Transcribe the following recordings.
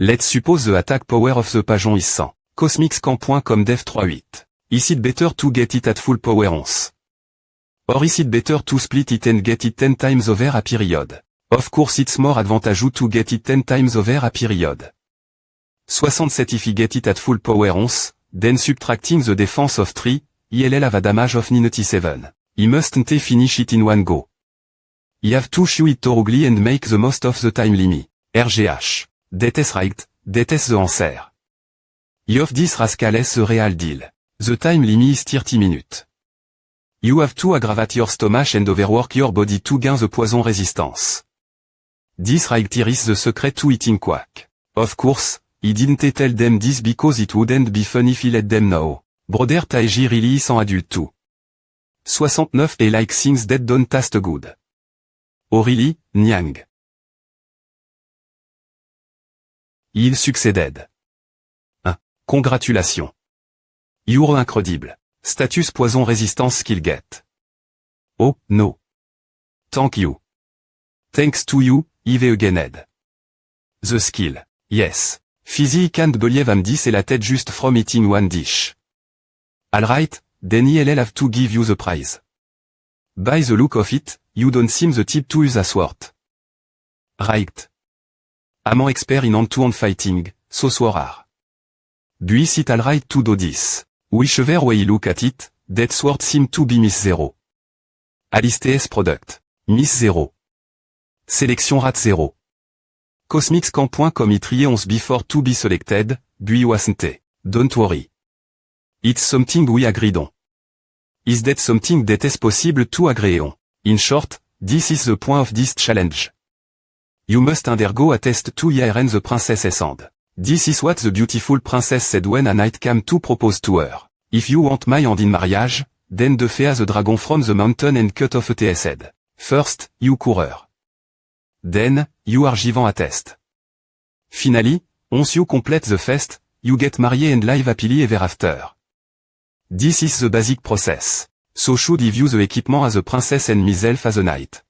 Let's suppose the attack power of the pajon is 100. Cosmicscamp.com dev 38. Is it better to get it at full power once? Or is it better to split it and get it 10 times over a period? Of course it's more advantageous to get it 10 times over a period. 67 If you get it at full power once, then subtracting the defense of 3, ILL have a damage of 97. You mustn't finish it in one go. You have to shoot it thoroughly and make the most of the time limit. RGH. That is right, that is the answer. You have this rascales the real deal. The time limit is 30 minutes. You have to aggravate your stomach and overwork your body to gain the poison resistance. This right here is the secret to eating quack. Of course, he didn't tell them this because it wouldn't be fun if he let them know. Brother Taiji really is an adult too. 69 Et like things that don't taste good. Oh really, Nyang. Il succéded. 1. Congratulations. You're incredible. Status poison résistance skill get. Oh, no. Thank you. Thanks to you, I've agained. The skill. Yes. Fizzy can't believe I'm this et la tête just from eating one dish. Alright, then I'll have to give you the prize. By the look of it, you don't seem the type to use a sword. Right. I'm an expert in hand-to-hand fighting, so swear. Puis it alright to do this. Whichever way you look at it, that sword seem to be Miss Zero. Alice product. Miss Zero. Sélection rate 0. Cosmicscamp.com it once before to be selected, puis wasn't. Don't worry. It's something we agreed on. Is that something that is possible to agree on? In short, this is the point of this challenge. You must undergo a test to learn the princess's hand. This is what the beautiful princess said when a knight came to propose to her. If you want my hand in marriage, then defeat the dragon from the mountain and cut off its head. First, you coureur. Then, you are given a test. Finally, once you complete the fest, you get married and live happily ever after. This is the basic process. So should I view the equipment as a princess and myself as a knight?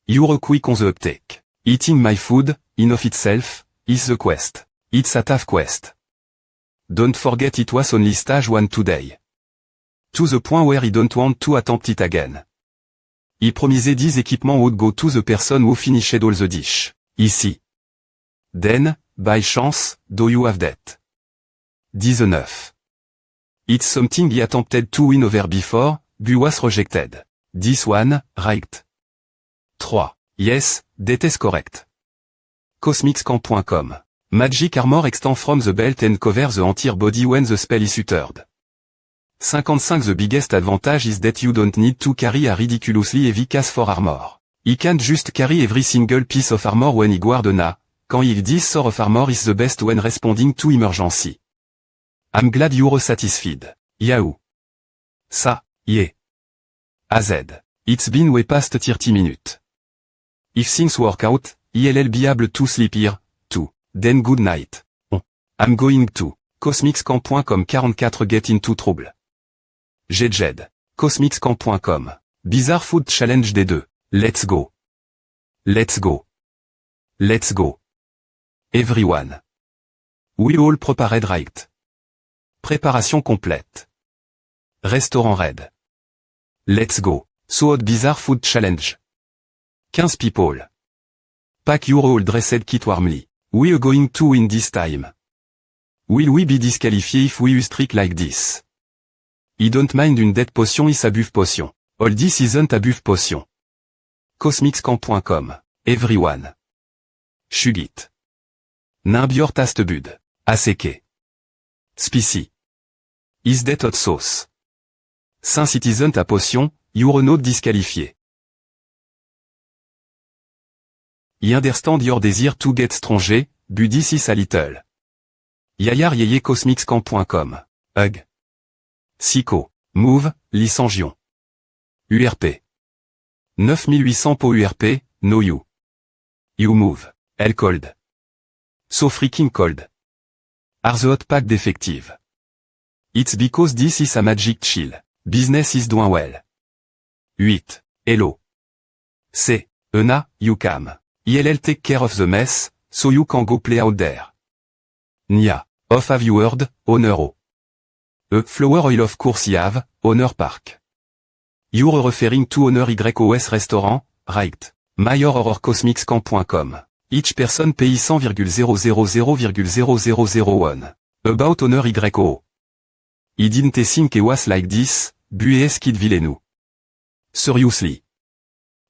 You're quick on the uptake. Eating my food, in of itself, is the quest. It's a tough quest. Don't forget it was only stage 1 today. To the point where I don't want to attempt it again. I promised this equipment would go to the person who finished all the dish. Ici. Then, by chance, do you have that? 19. It's something he attempted to win over before, but was rejected. This one, right? 3. Yes, that is correct. Cosmicscamp.com. Magic armor extend from the belt and cover the entire body when the spell is uttered. 55 The biggest advantage is that you don't need to carry a ridiculously heavy case for armor. You can't just carry every single piece of armor when you guard na, quand il this sort of armor is the best when responding to emergency. I'm glad you're satisfied. Yahoo. Ça, yeah. AZ. It's been way past 30 minutes. If things work out, I'll be able to sleep here, too. Then good night. I'm going to. Cosmicscamp.com 44 Get into trouble. Jed. Cosmicscamp.com. Bizarre Food Challenge D2. Let's go. Let's go. Let's go. Everyone. We all prepared right. Préparation complète. Restaurant red. Let's go. So hot Bizarre Food Challenge. 15 people. Pack your all dressed kit warmly. We are going to win this time. Will we be disqualified if we use trick like this? I don't mind une dead potion is a buff potion. All this isn't a buff potion. Cosmicscamp.com. Everyone. Shugit. Nimbior taste bud. Aseke. Spicy. Is that hot sauce? Since it isn't a potion, you're not disqualifié. I understand your desire to get stronger, but this is a little. Yayar yeye Cosmicscamp.com. Hug. Psycho. Move, Lisangion. URP. 9800 po URP, no you. You move. Hell cold. So freaking cold. Are the hot pack defective? It's because this is a magic chill. Business is doing well. 8. Hello. C. Ena, you come. ILL take care of the mess, so you can go play out there. Nia. Of have you heard, honor o. Flower oil of course you have, honor park. You're referring to honor YOS restaurant, right? Mayor or cosmicscamp.com. Each person pays 100,000,00001. About honor YO. I didn't think it was like this, bues kid villainu. Seriously.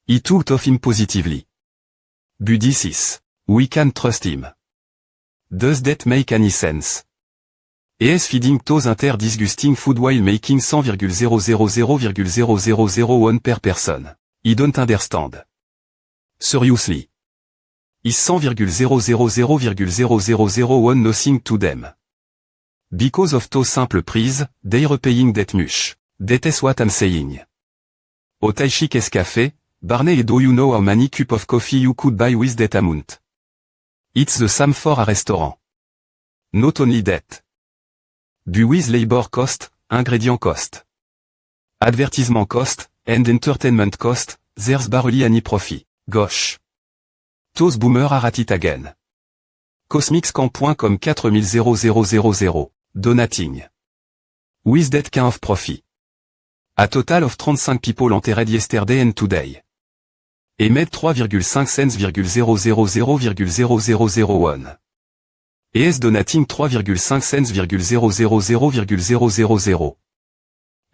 He took off him positively. Buddy says, we can trust him. Does that make any sense? Is feeding those disgusting food while making 100,000,000,001 per person. I don't understand. Seriously. Is 100,000,000,001 nothing to them? Because of those simple price, they're paying that much. That is what I'm saying. Au Taishi Café, Barney, do you know how many cup of coffee you could buy with that amount? It's the same for a restaurant. Not only that. Do with labor cost, ingredient cost, advertisement cost, and entertainment cost, there's barely any profit. Gosh. Those boomers are at it again. Cosmicscamp.com 400000. Donating. With that kind of profit. A total of 35 people entered yesterday and today. Et made 3,5 cents,000,000,001. Et is donating 3,5 cents,000,000,000.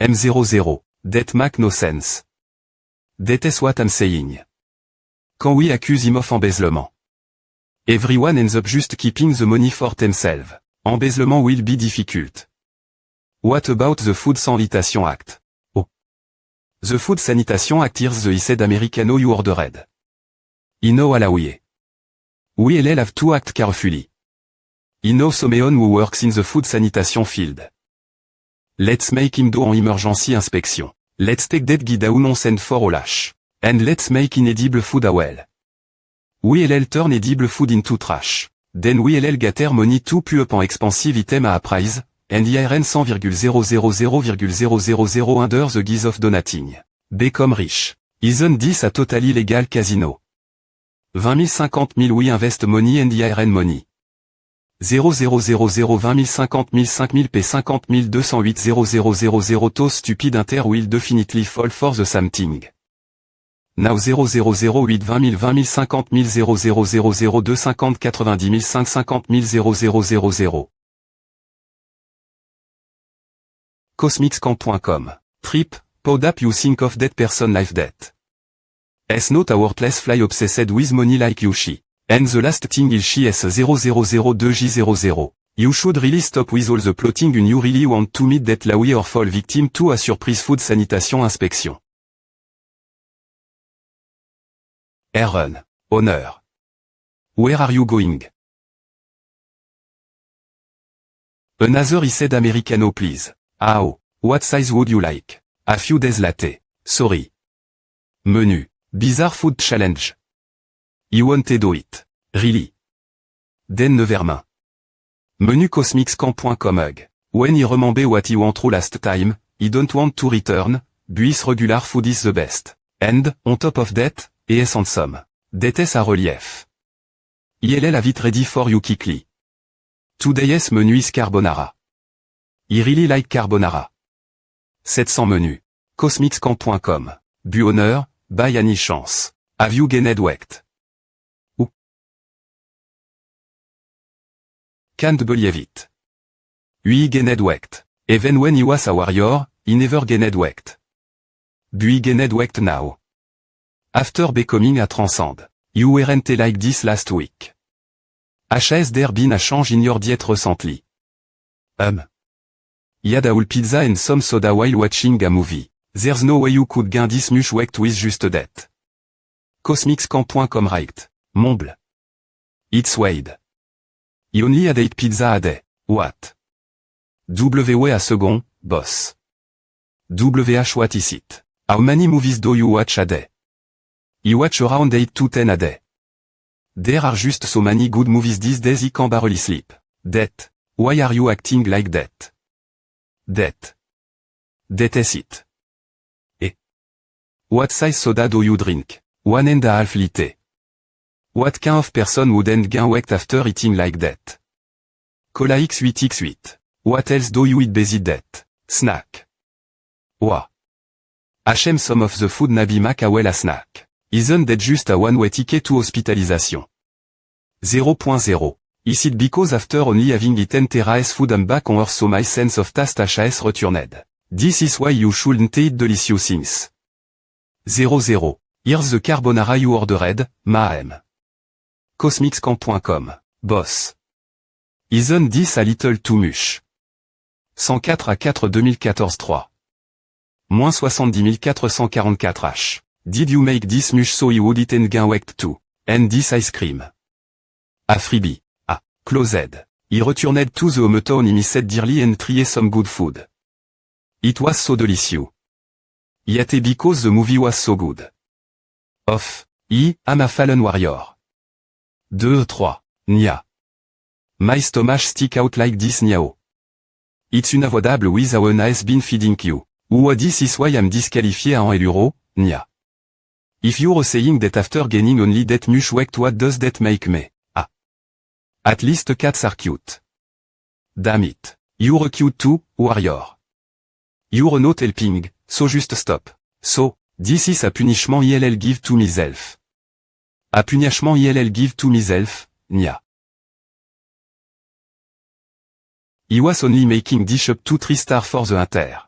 M00. That make no sense. That is what I'm saying. Quand we accuse him of embezzlement. Everyone ends up just keeping the money for themselves. Embezzlement will be difficult. What about the Food Sanitation Act? Oh. The Food Sanitation Act here's the he said Americano you ordered. I know alaouye. We'll have to act carefully. I know someone who works in the food sanitation field. Let's make him do an emergency inspection. Let's take that guy down on send for a lash. And let's make inedible food well. We'll turn edible food into trash. Then we'll gather money to put up an expensive item at a price, and IRN 100,000,000,000 under the guise of donating. Become rich. Isn't this a totally legal casino? 20 000 50 000 we invest money and IRN money. 0,000 20 000 50 000 5 000 p 50 208 0,000 to stupid inter will definitely fall for the same thing. Now 0,008 20 000 20 000 50 000 0,000 50 90 000 5 50 000 0,000. Cosmicscamp.com. Trip, pod up you think of that person life debt. Es not a worthless fly obsessed with money like Yushi. And the last thing is she is 0002G00. You should really stop with all the plotting and you really want to meet that Laoui or fall victim to a surprise food sanitation inspection. Aaron. Honor. Where are you going? Another he said Americano please. Oh, what size would you like? A few days latte. Sorry. Menu. Bizarre food challenge. You wanted do it. Really? Then nevermind. Menu cosmicscamp.com hug. When he remember what he went through last time, he don't want to return, buis regular food is the best. And, on top of that, he is handsome. That is a relief. ILL have it ready for you quickly. Today's menu is carbonara. I really like carbonara. 700 menu. Cosmicscamp.com. Bu honneur, by any chance. Have you gained weight? Can't believe it. He gained weight. Even when he was a warrior, he never gained weight. But he gained weight now. After becoming a transcend. You weren't like this last week. Has there been a change in your diet recently? You had a whole pizza and some soda while watching a movie. There's no way you could gain this much weight with just that. Cosmicscamp.com right. Mumble. It's Wade. You only had 8 pizza a day. What? W a second, boss. WH what is it? How many movies do you watch a day? You watch around 8 to 10 a day. There are just so many good movies these days I can barely sleep. That. Why are you acting like that? That is it. Eh? What size soda do you drink? 1.5 liter. What kind of person wouldn't gain weight after eating like that? Cola X8X8. What else do you eat besides that? Snack. Oa. HM some of the food Nabi Mac a well a snack. Isn't that just a one-way ticket to hospitalization? 0.0. Is it because after only having eaten terrace food and back on earth so my sense of taste has returned? This is why you shouldn't eat delicious things. 00. Here's the carbonara you ordered, ma'am. Cosmixcamp.com. Boss. Isn't this a little too much? 104 à 4 2014 3. Moins 70 444 H. Did you make this much so you would eat and gain weight too? And this ice cream? A freebie. A. Closed. He returned to the hometown in said dearly and tried some good food. It was so delicious. Yet because the movie was so good. Off. I'm a fallen warrior. 2-3. Nya. My stomach stick out like this now. It's unavoidable with how has been feeding you. This is why I'm disqualifié en euro, nya. If you're saying that after gaining only that much weight what does that make me? Ah. At least cats are cute. Damn it. You're cute too, warrior. You're not helping, so just stop. So, this is a punishment ILL give to myself. A punishment ILL give to myself, nya. He was only making dish up to 3 star for the inter.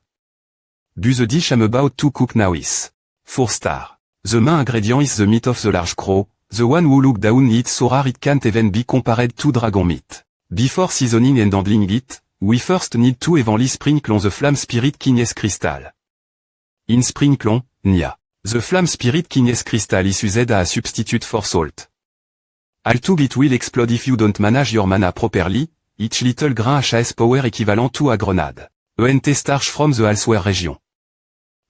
But the dish I'm about to cook now is 4 star. The main ingredient is the meat of the large crow, the one who look down it so rare it can't even be compared to dragon meat. Before seasoning and handling it, we first need to evenly sprinkle on the flame spirit Kines crystal. In sprinkle, nya. The flame spirit Kines crystal is used as a substitute for salt. Although it will explode if you don't manage your mana properly, each little grain has power equivalent to a grenade. ENT starch from the Elsewhere region.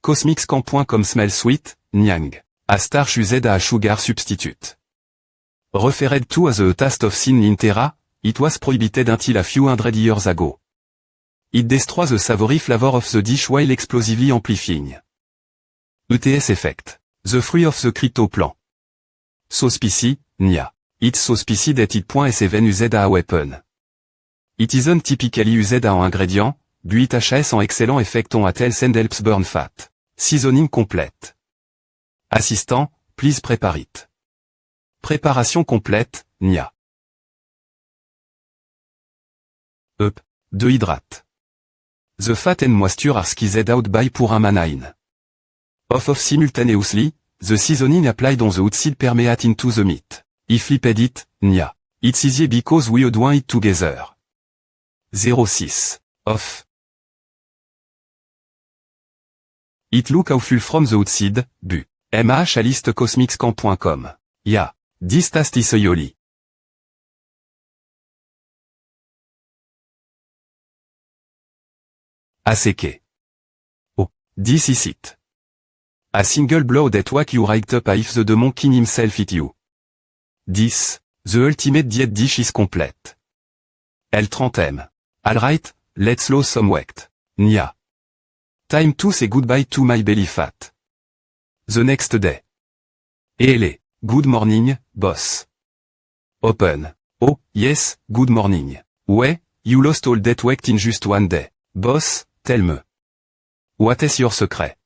Cosmixcamp.com smell sweet, nyang. A starch used as a sugar substitute. Referred to as the taste of sin in terra, it was prohibited until a few hundred years ago. It destroys the savory flavor of the dish while explosively amplifying. ETS effect. The fruit of the crypto plant. So spicy, nya. It's so spicy that it is even used as a weapon. It isn't typically used as an ingredient, but it has an excellent effect on health and helps burn fat. Seasoning complete. Assistant, please prepare it. Préparation complète, nya. Up. Dehydrate. The fat and moisture are squeezed out by pour un manine. Off simultaneously, the seasoning applied on the outside permeate into the meat. If flipped it, nya. It's easy because we adwine it together. 06. Off. It look awful from the outside, bu. MH list cosmixcamp.com. Yeah. This taste is aioli. Aseke. Oh. This is it. A single blow that whack you right up if the demon king himself hit you. This, the ultimate diet dish is complete. L30M. Alright, let's lose some weight. Nya. Time to say goodbye to my belly fat. The next day. Ele. Good morning, boss. Open. Oh, yes, good morning. Ouais, you lost all that weight in just one day. Boss, tell me. What is your secret?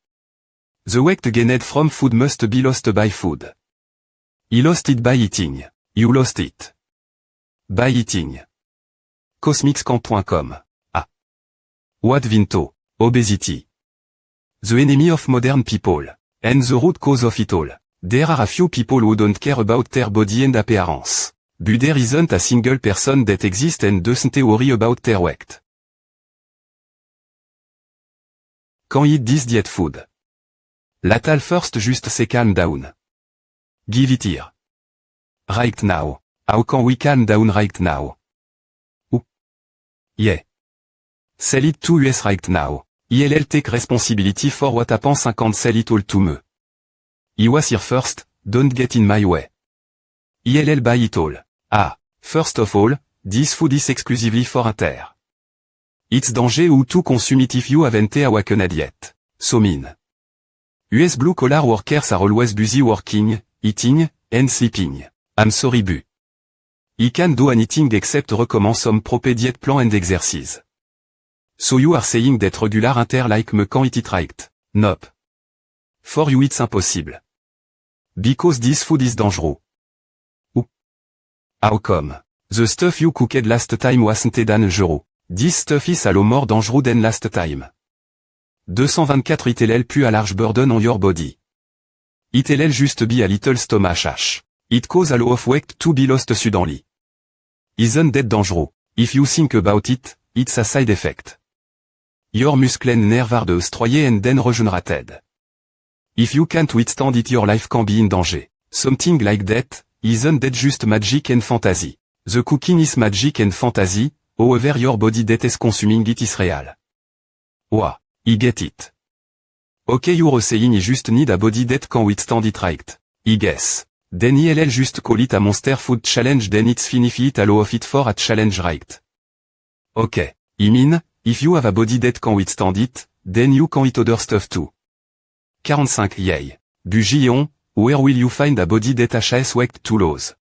The weight gained from food must be lost by food. He lost it by eating. You lost it. By eating. Cosmixcamp.com. Ah. What vinto? Obesity. The enemy of modern people. And the root cause of it all. There are a few people who don't care about their body and appearance. But there isn't a single person that exists and doesn't worry about their weight. Can eat this diet food? Latal first just say calm down. Give it here. Right now. How can we calm down right now? Ooh. Yeah. Sell it to us right now. ILL take responsibility for what happens and sell it all to me. I was here first, don't get in my way. ILL buy it all. Ah. First of all, this food is exclusively for inter. It's danger ou to consume it if you haven't awakened yet. So mean. US blue collar workers are always busy working, eating, and sleeping. I'm sorry bu. I can do anything except recommend some proper diet plan and exercise. So you are saying that regular inter like me can't eat it right? Nope. For you it's impossible. Because this food is dangerous. Ou. How come? The stuff you cooked last time wasn't dangerous. This stuff is a lot more dangerous than last time. 224 It'll pu a large burden on your body. It'll just be a little stomach ache. It cause a lot of weight to be lost suddenly. Isn't that dangerous? If you think about it, it's a side effect. Your muscle and nerve are destroyed and then regenerated. If you can't withstand it, your life can be in danger. Something like that, isn't that just magic and fantasy? The cooking is magic and fantasy, however your body that is consuming it is real. Wow, I get it. Okay, you're saying you just need a body that can withstand it, right? I guess. Then I'll just call it a monster food challenge, then it's fine if it allow of it for a challenge, right? Okay. I mean, if you have a body that can withstand it, then you can eat other stuff too. 45 Yay. Bugion, where will you find a body that has weight too lows?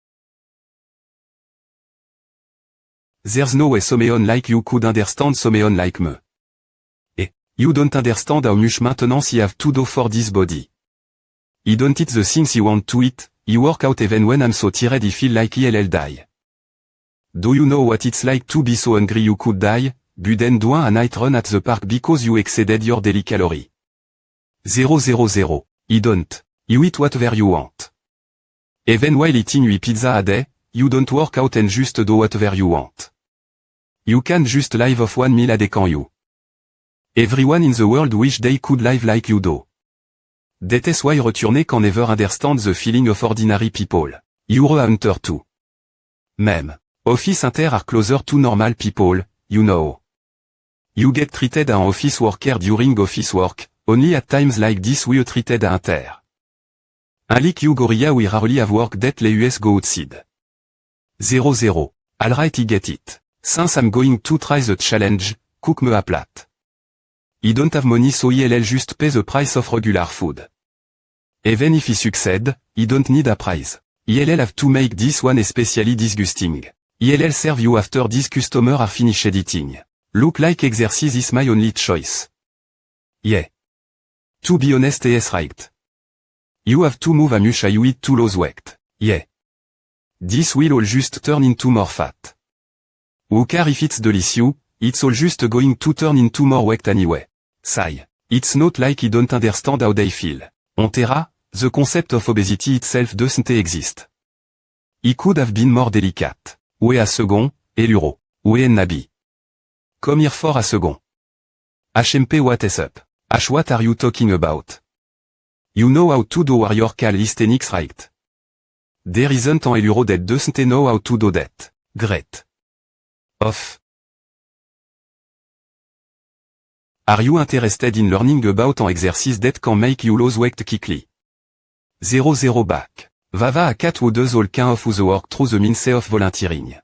There's no way someone like you could understand someone like me. You don't understand how much maintenance you have to do for this body. I don't eat the things you want to eat, I work out even when I'm so tired I feel like I'll die. Do you know what it's like to be so hungry you could die, but then do a night run at the park because you exceeded your daily calorie? 000. I don't. You eat whatever you want. Even while eating a pizza a day, you don't work out and just do whatever you want. You can just live off one meal a day, can you? Everyone in the world wish they could live like you do. That is why returner can never understand the feeling of ordinary people. You're a hunter too. Meme. Office inter are closer to normal people, you know. You get treated as an office worker during office work, only at times like this we treated as inter. Unlike you gorilla we rarely have work that les US go outside. 0. Alright, I get it. Since I'm going to try the challenge, cook me a plate. I don't have money so I'll just pay the price of regular food. Even if I succeed, I don't need a prize. I'll have to make this one especially disgusting. I'll serve you after this customer are finished eating. Look like exercise is my only choice. Yeah. To be honest, yes, right. You have to move a much you eat to lose weight. Yeah. This will all just turn into more fat. Who care if it's delicious, it's all just going to turn into more weight anyway. Sigh. It's not like I don't understand how they feel. On Terra, the concept of obesity itself doesn't exist. It could have been more delicate. Wait a second, Eluro. Wait and Nabi. Come here for a second. HMP, what is up? Ash, what are you talking about? You know how to do warrior calisthenics, right? There isn't an Eluro that doesn't know how to do that. Great. Off. Are you interested in learning about an exercise that can make you lose weight quickly? 0 back. Vava a cat who does all kind of the work through the means of volunteering.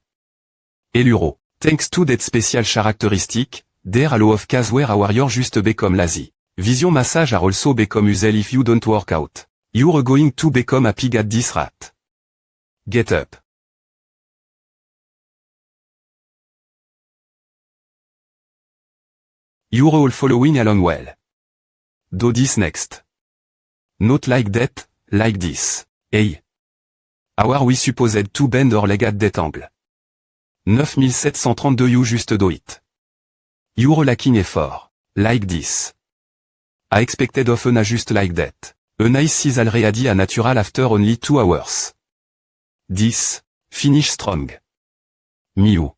Eluro. Thanks to that special characteristic, there are a lot of cases where a warrior just become lazy. Vision massage are also become useful if you don't work out. You're going to become a pig at this rat. Get up. You're all following along well. Do this next. Not like that, like this. Hey. How are we supposed to bend our leg at that angle? 9732 you just do it. You're lacking effort. Like this. I expected of a just like that. A nice sizzle ready a natural after only 2 hours. This. Finish strong. Miu.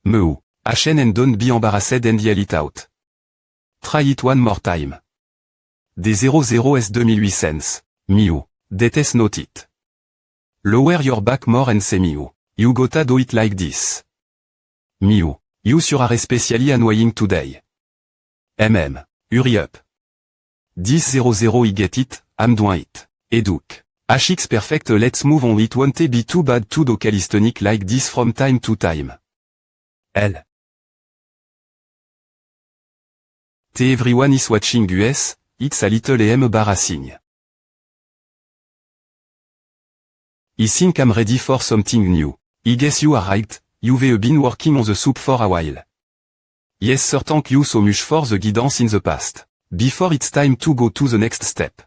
Meu. Ashen and don't be embarrassed and yell it out. Try it one more time. Des 00s 2800. Miu. That is not it. Lower your back more and say miu. You gotta do it like this. Miu. You sure are especially annoying today. Hurry up. This 00 I get it, I'm doing it. Eduk. HX perfect, let's move on, it won't be too bad to do calisthenics like this from time to time. L. Everyone is watching US, it's a little embarrassing. I think I'm ready for something new. I guess you are right, you've been working on the soup for a while. Yes sir, thank you so much for the guidance in the past. Before it's time to go to the next step.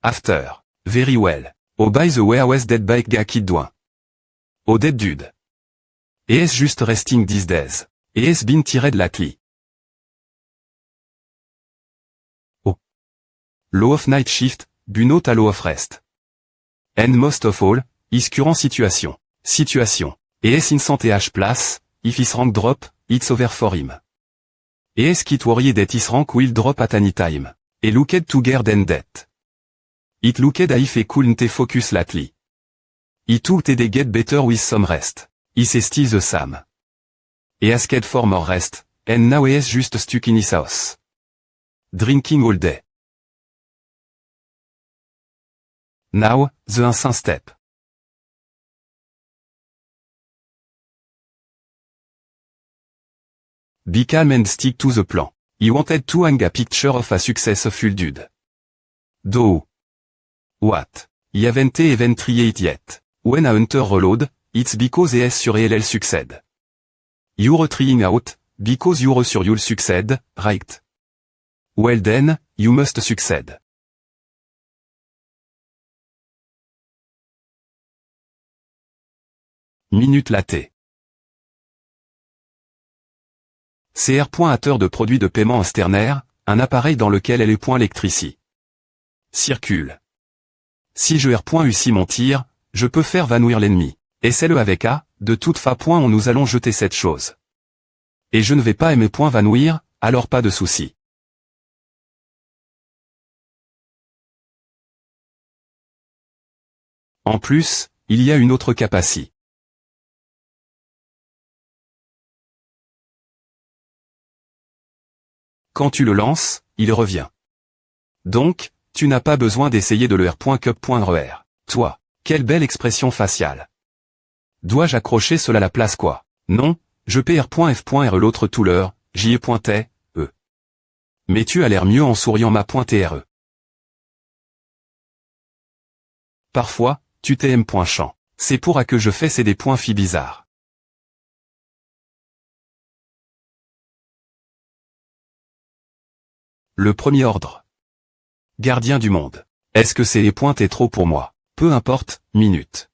After. Very well. Oh by the way I was dead by kid douin. Oh dead dude. Est just resting these days. Est been tired lately. Oh. Low of night shift, bunot à low of rest. And most of all, is current situation. Situation. Est in santé h place, if his rank drop, it's over for him. Est kit worried that his rank will drop at any time. Et looked to gear than that. It looked if he couldn't focus lately. He thought they get better with some rest. He says still the same. He asked for more rest, and now he is just stuck in his house. Drinking all day. Now, the ancient step. Be calm and stick to the plan. He wanted to hang a picture of a successful dude. Though. What? He haven't even tried it yet. When a hunter reload, it's because he is sure he'll succeed. You're trying out, because you're sure you'll succeed, right? Well then, you must succeed. Minute latte. CR. De produit de paiement externaire, un appareil dans lequel L.Electrici circule. Si je R.UCI mon tir, je peux faire vanouir l'ennemi. Et c'est le avec A, de toute façon nous allons jeter cette chose. Et je ne vais pas aimer point vanouir, alors pas de souci. En plus, il y a une autre capacité. Quand tu le lances, il revient. Donc, tu n'as pas besoin d'essayer de le R.Cup.RER. Toi, quelle belle expression faciale. Dois-je accrocher cela à la place quoi? Non, je paie R.F.RE l'autre tout l'heure, j'y ai pointé, Mais tu as l'air mieux en souriant ma pointé RE. Parfois, tu t'aimes point chant. C'est pour à que je fais c'est des points fi bizarres. Le premier ordre. Gardien du monde. Est-ce que c'est les pointes et trop pour moi? Peu importe, minute.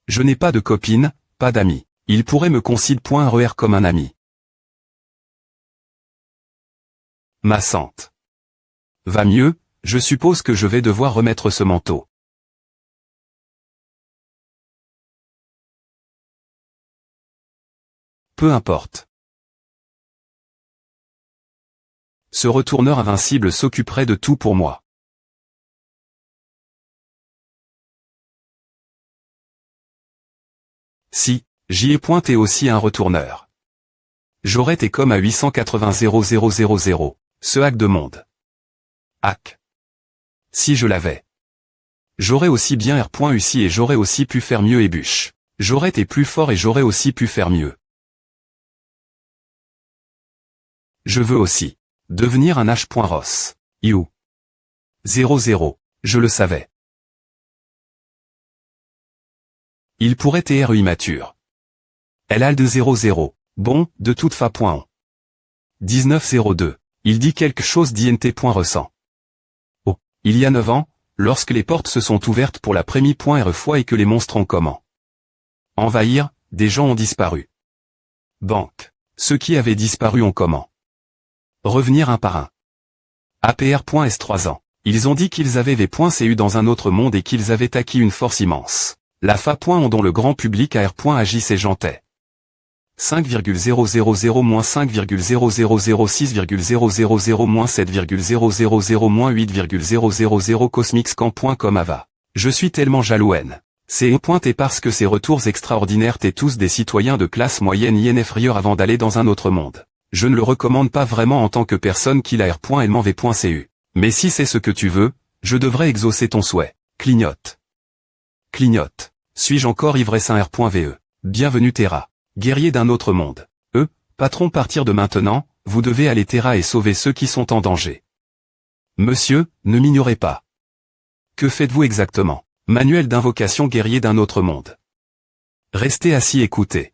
Je n'ai pas de copine, pas d'amis. Il pourrait me considérer comme un ami. Ma sante. Va mieux, je suppose que je vais devoir remettre ce manteau. Peu importe. Ce retourneur invincible s'occuperait de tout pour moi. Si, j'y ai pointé aussi un retourneur. J'aurais été comme à 880 000, ce hack de monde. Hack. Si je l'avais. J'aurais aussi bien R.UCI et j'aurais aussi pu faire mieux et bûche. J'aurais été plus fort et j'aurais aussi pu faire mieux. Je veux aussi. Devenir un H.Ross. You. 00. Je le savais. Il pourrait être immature. Elle a le de 00. Bon, de toute façon. 1902. Il dit quelque chose d'INT.ressent. Oh, il y a 9 ans, lorsque les portes se sont ouvertes pour la première fois et que les monstres ont comment envahir, des gens ont disparu. Banque. Ceux qui avaient disparu ont comment revenir un par un. APR.S 3 ans. Ils ont dit qu'ils avaient V.CU dans un autre monde et qu'ils avaient acquis une force immense. La FA. Dont le grand public a R.agissait jantait. 5,000-5,000-7,000-8,000-cosmicscamp.com ava. Je suis tellement jaloux. C'est au point et parce que ces retours extraordinaires t'es tous des citoyens de classe moyenne inférieure avant d'aller dans un autre monde. Je ne le recommande pas vraiment en tant que personne qui l'a R.aimant V.cu. Mais si c'est ce que tu veux, je devrais exaucer ton souhait. Clignote. Clignote. Suis-je encore ivressin R.ve? Bienvenue Terra. Guerrier d'un autre monde. Patron partir de maintenant, vous devez aller Terra et sauver ceux qui sont en danger. Monsieur, ne m'ignorez pas. Que faites-vous exactement? Manuel d'invocation guerrier d'un autre monde. Restez assis, écoutez.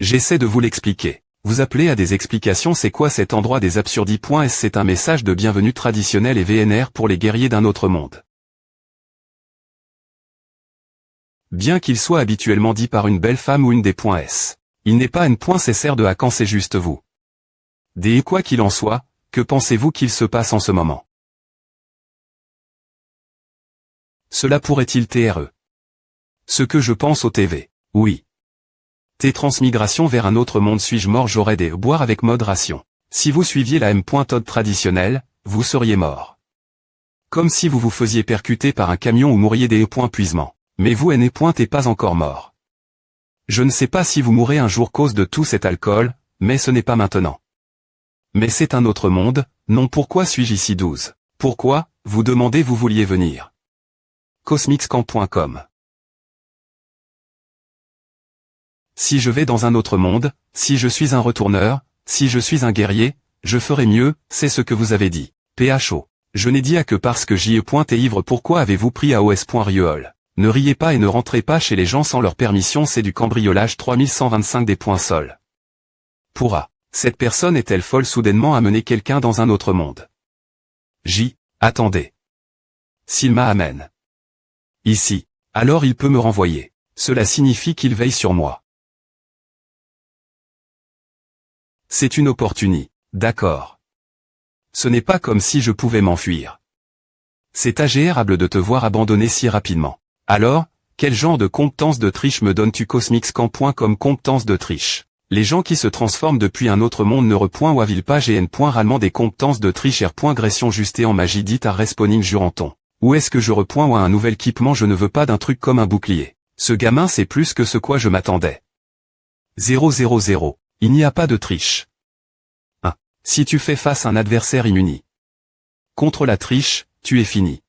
J'essaie de vous l'expliquer. Vous appelez à des explications, c'est quoi cet endroit des absurdies? C'est un message de bienvenue traditionnel et VNR pour les guerriers d'un autre monde. Bien qu'il soit habituellement dit par une belle femme ou une des S. Il n'est pas N.CSR de Hakan, c'est juste vous. Et quoi qu'il en soit, que pensez-vous qu'il se passe en ce moment? Cela pourrait-il TRE? Ce que je pense au TV. Oui. Transmigration vers un autre monde. Suis-je mort? J'aurais des boire avec modération. Si vous suiviez la M.Todd traditionnelle, vous seriez mort. Comme si vous vous faisiez percuter par un camion ou mourriez des puisement. Mais vous n'est pas encore mort. Je ne sais pas si vous mourrez un jour cause de tout cet alcool, mais ce n'est pas maintenant. Mais c'est un autre monde, non? Pourquoi suis-je ici? 12. Pourquoi, vous demandez? Vous vouliez venir. Cosmixcamp.com. Si je vais dans un autre monde, si je suis un retourneur, si je suis un guerrier, je ferai mieux, c'est ce que vous avez dit. PHO. Je n'ai dit à que parce que j'y ai ivre. Pourquoi avez-vous pris à os.riol? Ne riez pas et ne rentrez pas chez les gens sans leur permission, c'est du cambriolage. 3125 des sol. Pourra. Cette personne est-elle folle soudainement à mener quelqu'un dans un autre monde? Attendez. S'il m'amène ici, alors il peut me renvoyer. Cela signifie qu'il veille sur moi. C'est une opportunité. D'accord. Ce n'est pas comme si je pouvais m'enfuir. C'est agréable de te voir abandonner si rapidement. Alors, quel genre de compétence de triche me donnes-tu? Cosmixcamp comme compétence de triche? Les gens qui se transforment depuis un autre monde ne .wavil pas gn. Rallement des compétences de triche R.gression justé en magie dite à respawning juranton. Où est-ce que je ou à un nouvel équipement? Je ne veux pas d'un truc comme un bouclier. Ce gamin c'est plus que ce quoi je m'attendais. 000. Il n'y a pas de triche. 1. Si tu fais face à un adversaire immuni. Contre la triche, tu es fini.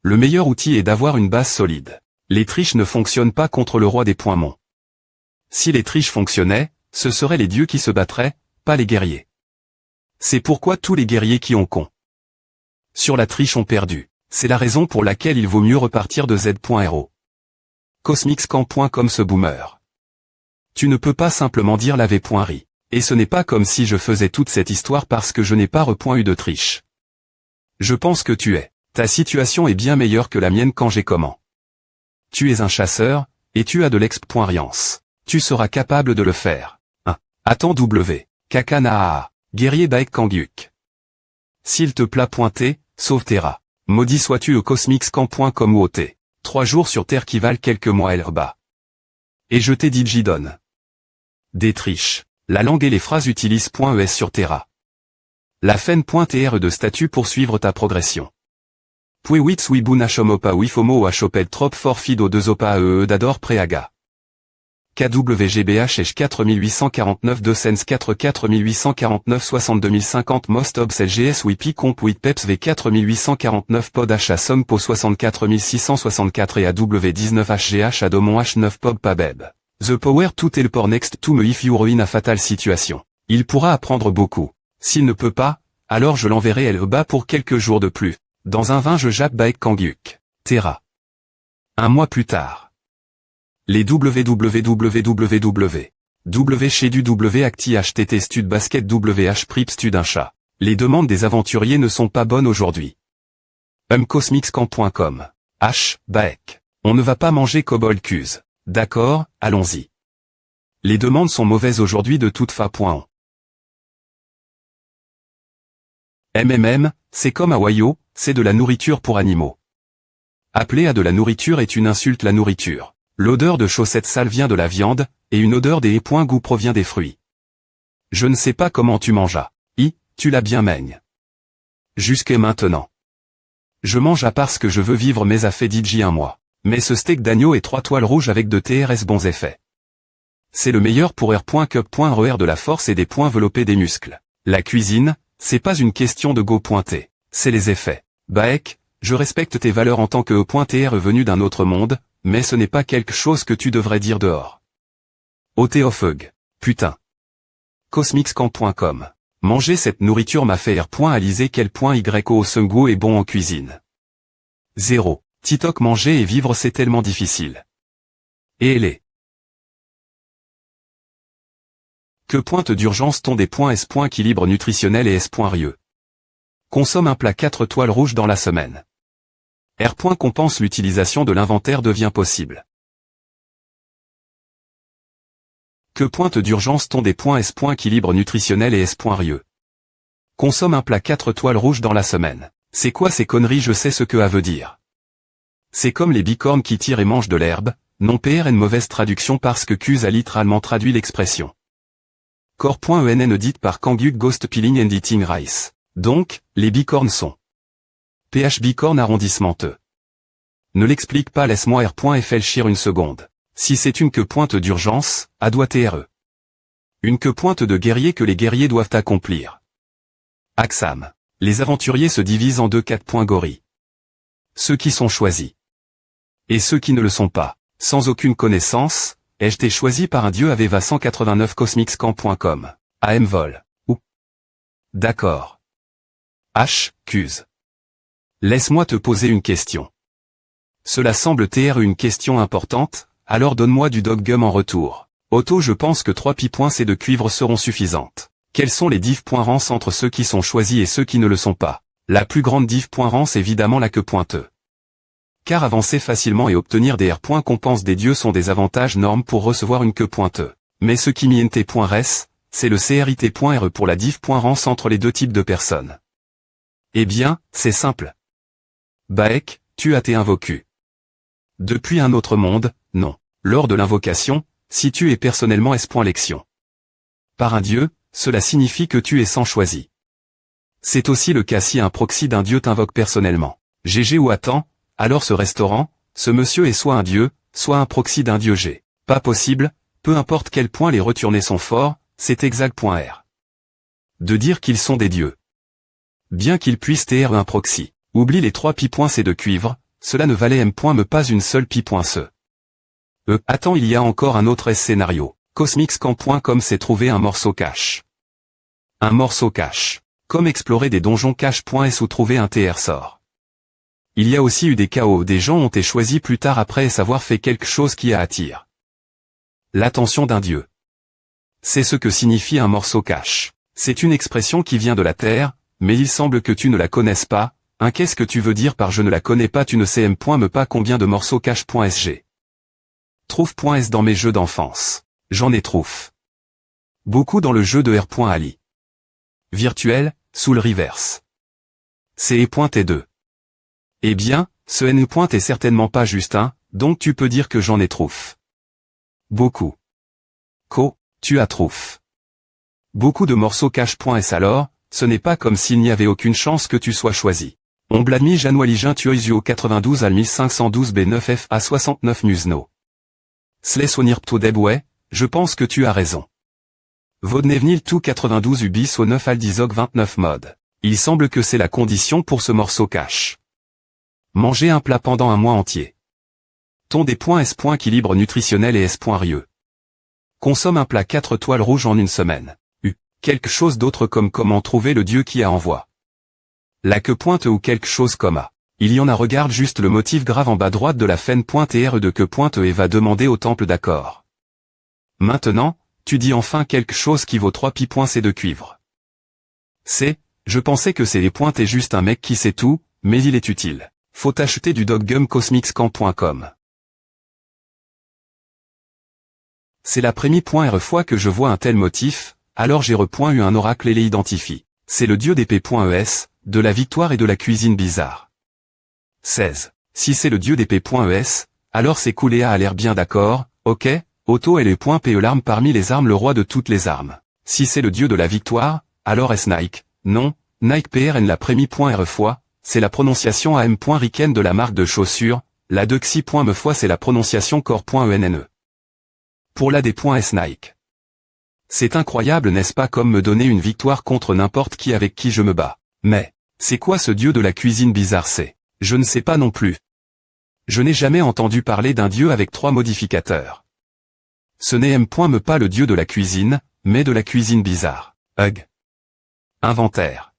Le meilleur outil est d'avoir une base solide. Les triches ne fonctionnent pas contre le roi des mon. Si les triches fonctionnaient, ce seraient les dieux qui se battraient, pas les guerriers. C'est pourquoi tous les guerriers qui ont sur la triche ont perdu. C'est la raison pour laquelle il vaut mieux repartir de Z.Ro. Cosmixcamp.com ce boomer. Tu ne peux pas simplement dire la V.ri. Et ce n'est pas comme si je faisais toute cette histoire parce que je n'ai pas eu de triche. Je pense que tu es. Ta situation est bien meilleure que la mienne quand j'ai Tu es un chasseur, et tu as de l'expérience. Tu seras capable de le faire. 1. Attends W. Kakanaa. Guerrier Baek Kangyuk. S'il te plaît pointer, sauve Terra. Maudit sois-tu au cosmixcamp.com ou au T. 3 jours sur Terre qui valent quelques mois Elba. Et je t'ai dit Jidon. Des triches. La langue et les phrases utilisent .es sur Terra. La fen.tr de statut pour suivre ta progression. Puewitz wibuna shomopa wifomo achoped trop forfido 2 opa d'ador preaga. KWGBH 4849 2 sens 4 4849 62050 most obs LGS wipi comp 8 peps v 4849 pod h somme po 64664 et AW 19 HGH adomon H9 pop pabeb. The power to teleport next to me if you ruin a fatal situation. Il pourra apprendre beaucoup. S'il ne peut pas, alors je l'enverrai LEBA pour quelques jours de plus. Dans un vin je jappe Baek Kangyuk. Terra. Un mois plus tard. Les www. W chez du W acti HTT stud basket WH prip stud un chat. Les demandes des aventuriers ne sont pas bonnes aujourd'hui. Cosmixcamp.com. Baek. On ne va pas manger Kobold Cuse. D'accord, allons-y. Les demandes sont mauvaises aujourd'hui de toute façon. C'est comme à Wayo, c'est de la nourriture pour animaux. Appeler à de la nourriture est une insulte. La nourriture. L'odeur de chaussettes sales vient de la viande, et une odeur des goût provient des fruits. Je ne sais pas comment tu mangeas. Tu l'as bien maigne. Jusque maintenant. Je mange à parce que je veux vivre mais a fait DJ un mois. Mais ce steak d'agneau et 3 toiles rouges avec de TRS bons effets. C'est le meilleur pour R.Cup.RER de la force et des points enveloppés des muscles. La cuisine, c'est pas une question de go pointé, c'est les effets. Baek, je respecte tes valeurs en tant que E.TR venu d'un autre monde, mais ce n'est pas quelque chose que tu devrais dire dehors. Oteofug. Putain. Cosmixcamp.com. Manger cette nourriture m'a fait R.Aliser quel point YO Sungu est bon en cuisine. 0. TikTok manger et vivre c'est tellement difficile. Et les Que pointe d'urgence ton des points S. Équilibre nutritionnel et S. Rieux. Consomme un plat 4 étoiles rouges dans la semaine. R. Compense l'utilisation de l'inventaire devient possible. Que pointe d'urgence ton des points S. Équilibre nutritionnel et S. Rieux. Consomme un plat 4 étoiles rouges dans la semaine. C'est quoi ces conneries? Je sais ce que ça veut dire. C'est comme les bicornes qui tirent et mangent de l'herbe, non PR une mauvaise traduction parce que Cuse a littéralement traduit l'expression. Core.enn dite par Kangut Ghost Peeling and Eating Rice. Donc, les bicornes sont. PH bicorne arrondissement E. Ne l'explique pas, laisse-moi R.fl une seconde. Si c'est une que pointe d'urgence, à doit TRE. Une que pointe de guerrier que les guerriers doivent accomplir. Axam. Les aventuriers se divisent en 2 gorilles. Ceux qui sont choisis. Et ceux qui ne le sont pas. Sans aucune connaissance, ai-je été choisi par un dieu Aveva 189 cosmicscamp.com. AM vol. Ou. D'accord. H. Cuse. Laisse-moi te poser une question. Cela semble TR une question importante, alors donne-moi du dog gum en retour. Auto, je pense que 3 pi.c de cuivre seront suffisantes. Quels sont les diff.rance entre ceux qui sont choisis et ceux qui ne le sont pas? La plus grande diff.rance évidemment la que pointe. Car avancer facilement et obtenir des R. Compense des dieux sont des avantages normes pour recevoir une que pointe. Mais ce qui m'int.res, c'est le CRIT.RE pour la diff.rance entre les deux types de personnes. Eh bien, c'est simple. Baek, tu as été invoqué. Depuis un autre monde, non. Lors de l'invocation, si tu es personnellement S.lection. Par un dieu, cela signifie que tu es sans choisi. C'est aussi le cas si un proxy d'un dieu t'invoque personnellement. GG ou attends, alors ce restaurant, ce monsieur est soit un dieu, soit un proxy d'un dieu G. Pas possible, peu importe quel point les retournés sont forts, c'est exact.R. De dire qu'ils sont des dieux. Bien qu'ils puissent TR un proxy. Oublie les 3 pi.c de cuivre, cela ne valait M. me pas une seule pi.ce. Attends, il y a encore un autre scénario. Cosmicscamp.com s'est trouvé un morceau cache. Un morceau cache. Comme explorer des donjons cache.s ou trouver un TR sort. Il y a aussi eu des cas où des gens ont été choisis plus tard après avoir fait quelque chose qui attire l'attention d'un dieu. C'est ce que signifie un morceau cache. C'est une expression qui vient de la Terre, mais il semble que tu ne la connaisses pas. Qu'est-ce que tu veux dire par je ne la connais pas? Tu ne sais M. me pas combien de morceaux cache.sg. Trouve.s dans mes jeux d'enfance. J'en ai trouve. Beaucoup dans le jeu de R.Ali. Virtuel, Soul Reverse. C'est E.T2. Eh bien, ce N. est certainement pas juste un, donc tu peux dire que j'en ai trouve. Beaucoup. Tu as trouve. Beaucoup de morceaux cache.s alors, ce n'est pas comme s'il n'y avait aucune chance que tu sois choisi. On bladmi Janualigin Tuoisuo 92 al 1512 B9 FA 69 Musno. Slesonir Ptodeb ouais, je pense que tu as raison. Vodnevnil tout 92 Ubis au 9 Aldizog 29 mode. Il semble que c'est la condition pour ce morceau cache. Manger un plat pendant un mois entier. Ton des points S. Équilibre nutritionnel et S. Rieux. Consomme un plat 4 étoiles rouges en une semaine. Quelque chose d'autre comme comment trouver le dieu qui a envoie. La que pointe ou quelque chose comme A. Il y en a, regarde juste le motif grave en bas droite de la fen.R de que pointe et va demander au temple d'accord. Maintenant, tu dis enfin quelque chose qui vaut 3 pi.c de cuivre. Je pensais que c'est les pointes et juste un mec qui sait tout, mais il est utile. Faut acheter du doggum cosmicscamp.com. C'est la première fois que je vois un tel motif, alors j'ai eu un oracle et les identifie. C'est le dieu d'épée.es, de la victoire et de la cuisine bizarre. 16. Si c'est le dieu d'épée.es, alors c'est cool et a l'air bien d'accord, ok, Auto est le point PE l'arme parmi les armes, le roi de toutes les armes. Si c'est le dieu de la victoire, alors est Nike, non, Nike PRN la première fois, c'est la prononciation AM. Riken de la marque de chaussures, la de Xi. Me fois c'est la prononciation Core.ENNE. Pour la des S Nike. C'est incroyable, n'est-ce pas, comme me donner une victoire contre n'importe qui avec qui je me bats. Mais, c'est quoi ce dieu de la cuisine bizarre? Je ne sais pas non plus. Je n'ai jamais entendu parler d'un dieu avec 3 modificateurs. Ce n'est M. me pas le dieu de la cuisine, mais de la cuisine bizarre. Hug. Inventaire.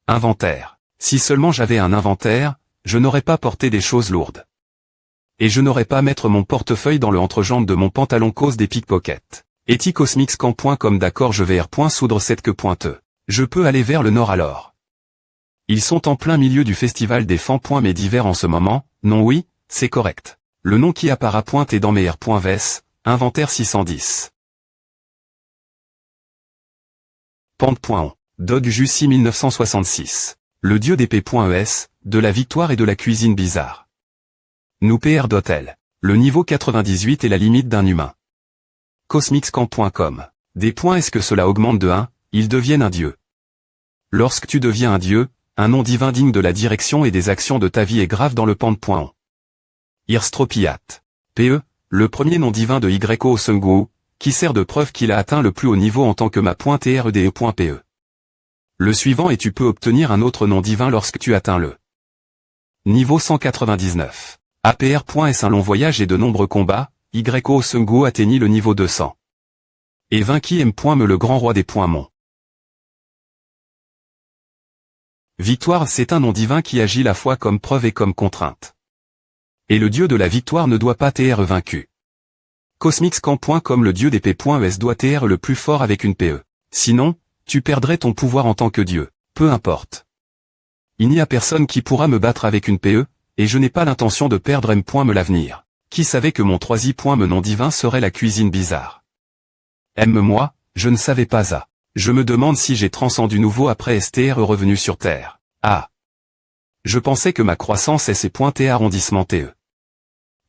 Inventaire. Si seulement j'avais un inventaire, je n'aurais pas porté des choses lourdes. Et je n'aurais pas mettre mon portefeuille dans le entrejambe de mon pantalon cause des pickpockets. Eticosmixcamp.com d'accord je vais r.soudre cette que pointe. Je peux aller vers le nord alors. Ils sont en plein milieu du festival des Fans. Mais d'hiver en ce moment, non oui, c'est correct. Le nom qui apparaît est dans mes r.ves, inventaire 610. Pente.on. Dog Jussi 1966. Le dieu d'épée.es, de la victoire et de la cuisine bizarre. Nous PR d'hôtel. Le niveau 98 est la limite d'un humain. Cosmixcamp.com. Des points est-ce que cela augmente de 1, ils deviennent un dieu. Lorsque tu deviens un dieu, un nom divin digne de la direction et des actions de ta vie est grave dans le pente.on. Irstropiat. PE, le premier nom divin de YO Sungu, qui sert de preuve qu'il a atteint le plus haut niveau en tant que ma.trde.pe. Le suivant et tu peux obtenir un autre nom divin lorsque tu atteins le niveau 199. APR.S un long voyage et de nombreux combats, YO Sungu atteignit le niveau 200. Et vainquit M.me le grand roi des points mon. Victoire c'est un nom divin qui agit la fois comme preuve et comme contrainte. Et le dieu de la victoire ne doit pas être vaincu. Cosmixcamp.com le dieu d'épée.es doit être le plus fort avec une PE. Sinon, tu perdrais ton pouvoir en tant que dieu, peu importe. Il n'y a personne qui pourra me battre avec une PE, et je n'ai pas l'intention de perdre M.me l'avenir. Qui savait que mon troisième nom divin serait la cuisine bizarre? Aime-moi, je ne savais pas ça. Je me demande si j'ai transcendu nouveau après STR revenu sur Terre. Ah. Je pensais que ma croissance est ses arrondissement TE.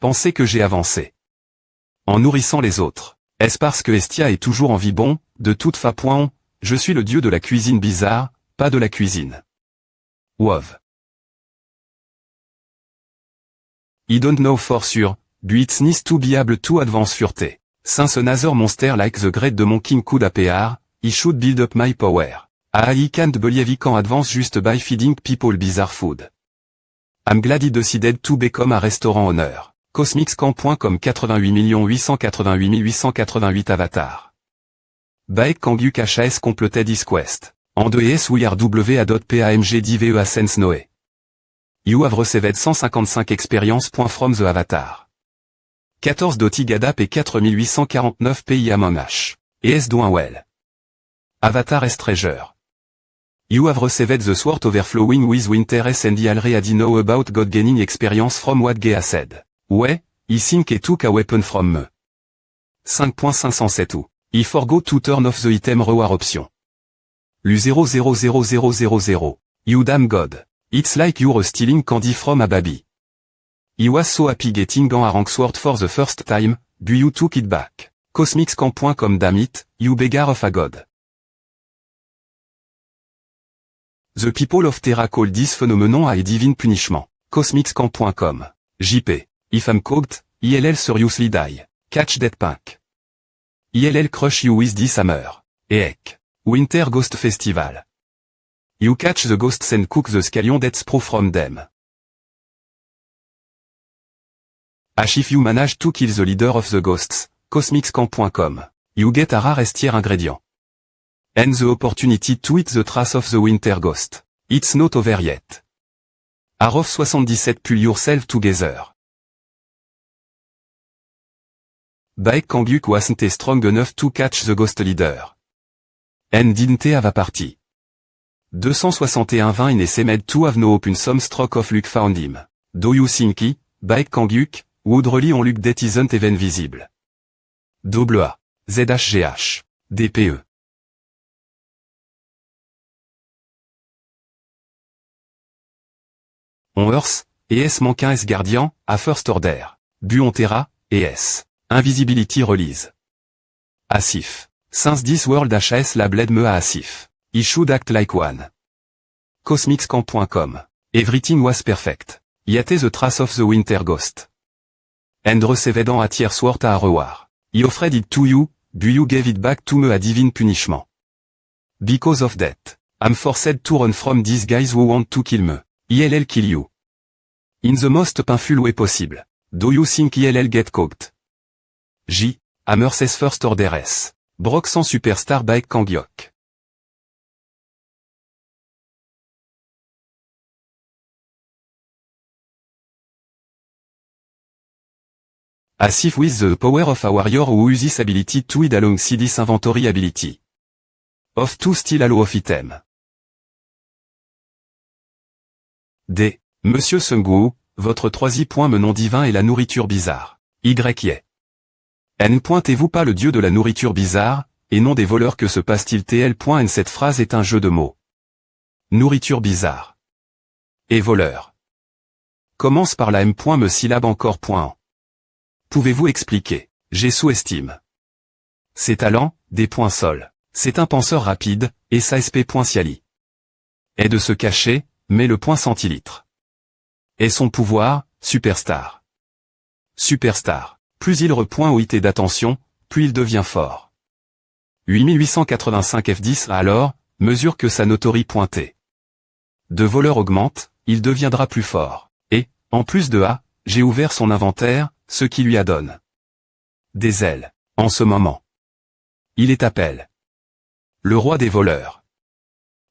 Pensez que j'ai avancé. En nourrissant les autres. Est-ce parce que Estia est toujours en vie bon, de toute façon, je suis le dieu de la cuisine bizarre, pas de la cuisine. WoW. I don't know for sure, but it's nice to be able to advance furte. Since another monster like the great de mon king could appear, I should build up my power. I can't believe I can advance just by feeding people bizarre food. I'm glad I decided to become a restaurant owner. Cosmixcamp.com 88 888 888 avatars. Baek Kangyuk HAS completed his quest. En 2ES we are WA.PAMG DVEA sense Noé. You have received 155 experience points from the avatar. 14 Dotigadap et 4849 pays Among H. Et S doing well. Avatar S treasure. You have received the sword overflowing with winter S and I already know about God gaining experience from what Gea said. Ouais, I think he took a weapon from me. 5.507 ou. I forgot to turn off the item reward option. Lu 000000. You damn God. It's like you're stealing candy from a baby. I was so happy getting a rank sword for the first time, but you took it back. Cosmixcamp.com damn it, you beggar of a god. The people of Terra call this phenomenon a divine punishment. Cosmixcamp.com. JP. If I'm cooked, ILL seriously die. Catch that punk. ILL crush you with this hammer. Eek. Winter Ghost Festival. You catch the ghosts and cook the scallion that's pro from them. If you manage to kill the leader of the ghosts, Cosmixcamp.com. You get a rare estier ingredient. And the opportunity to eat the trace of the winter ghost. It's not over yet. Arof 77 pull yourself together. Baek Kangyuk wasn't strong enough to catch the ghost leader. And didn't have a party. 261-20 in seemed to have no open some stroke of luck found him. Do you think he, Baek Kangyuk, would really on luck that isn't even visible? A. ZHGH. DPE. On Earth, et S manquin S Guardian, à First Order. Buon Terra, et S. Invisibility Release. Asif. Since this world HAS labeled me a Asif. He should act like one. Cosmixcamp.com. Everything was perfect. Yet the trace of the winter ghost. And received an a tier sword a reward. He offered it to you, but you gave it back to me a divine punishment. Because of that, I'm forced to run from these guys who want to kill me. ILL kill you. In the most painful way possible. Do you think ILL get caught? J. Hammer's First Order S. Brock sans Superstar Baek Kangyuk. As if with the power of a warrior who uses ability to hide alongside his inventory ability. Of to steal allo of item. D. Monsieur Sungu, votre troisième point me nom divin est la nourriture bizarre. Y. N. Pointez-vous pas le dieu de la nourriture bizarre, et non des voleurs que se passe-t-il TL.N. Cette phrase est un jeu de mots. Nourriture bizarre. Et voleur. Commence par la M. Me syllabe encore. Pouvez-vous expliquer? J'ai sous-estime. Ses talents, des points sol. C'est un penseur rapide, et sa SP.Siali. Est de se cacher, mais le point centilitre. Et son pouvoir, superstar. Superstar. Plus il repoint au hit d'attention, plus il devient fort. 8885 F10 alors, mesure que sa notorie pointée. De voleur augmente, il deviendra plus fort. Et, en plus de A, j'ai ouvert son inventaire, ce qui lui adonne des ailes, en ce moment. Il est appel. Le roi des voleurs.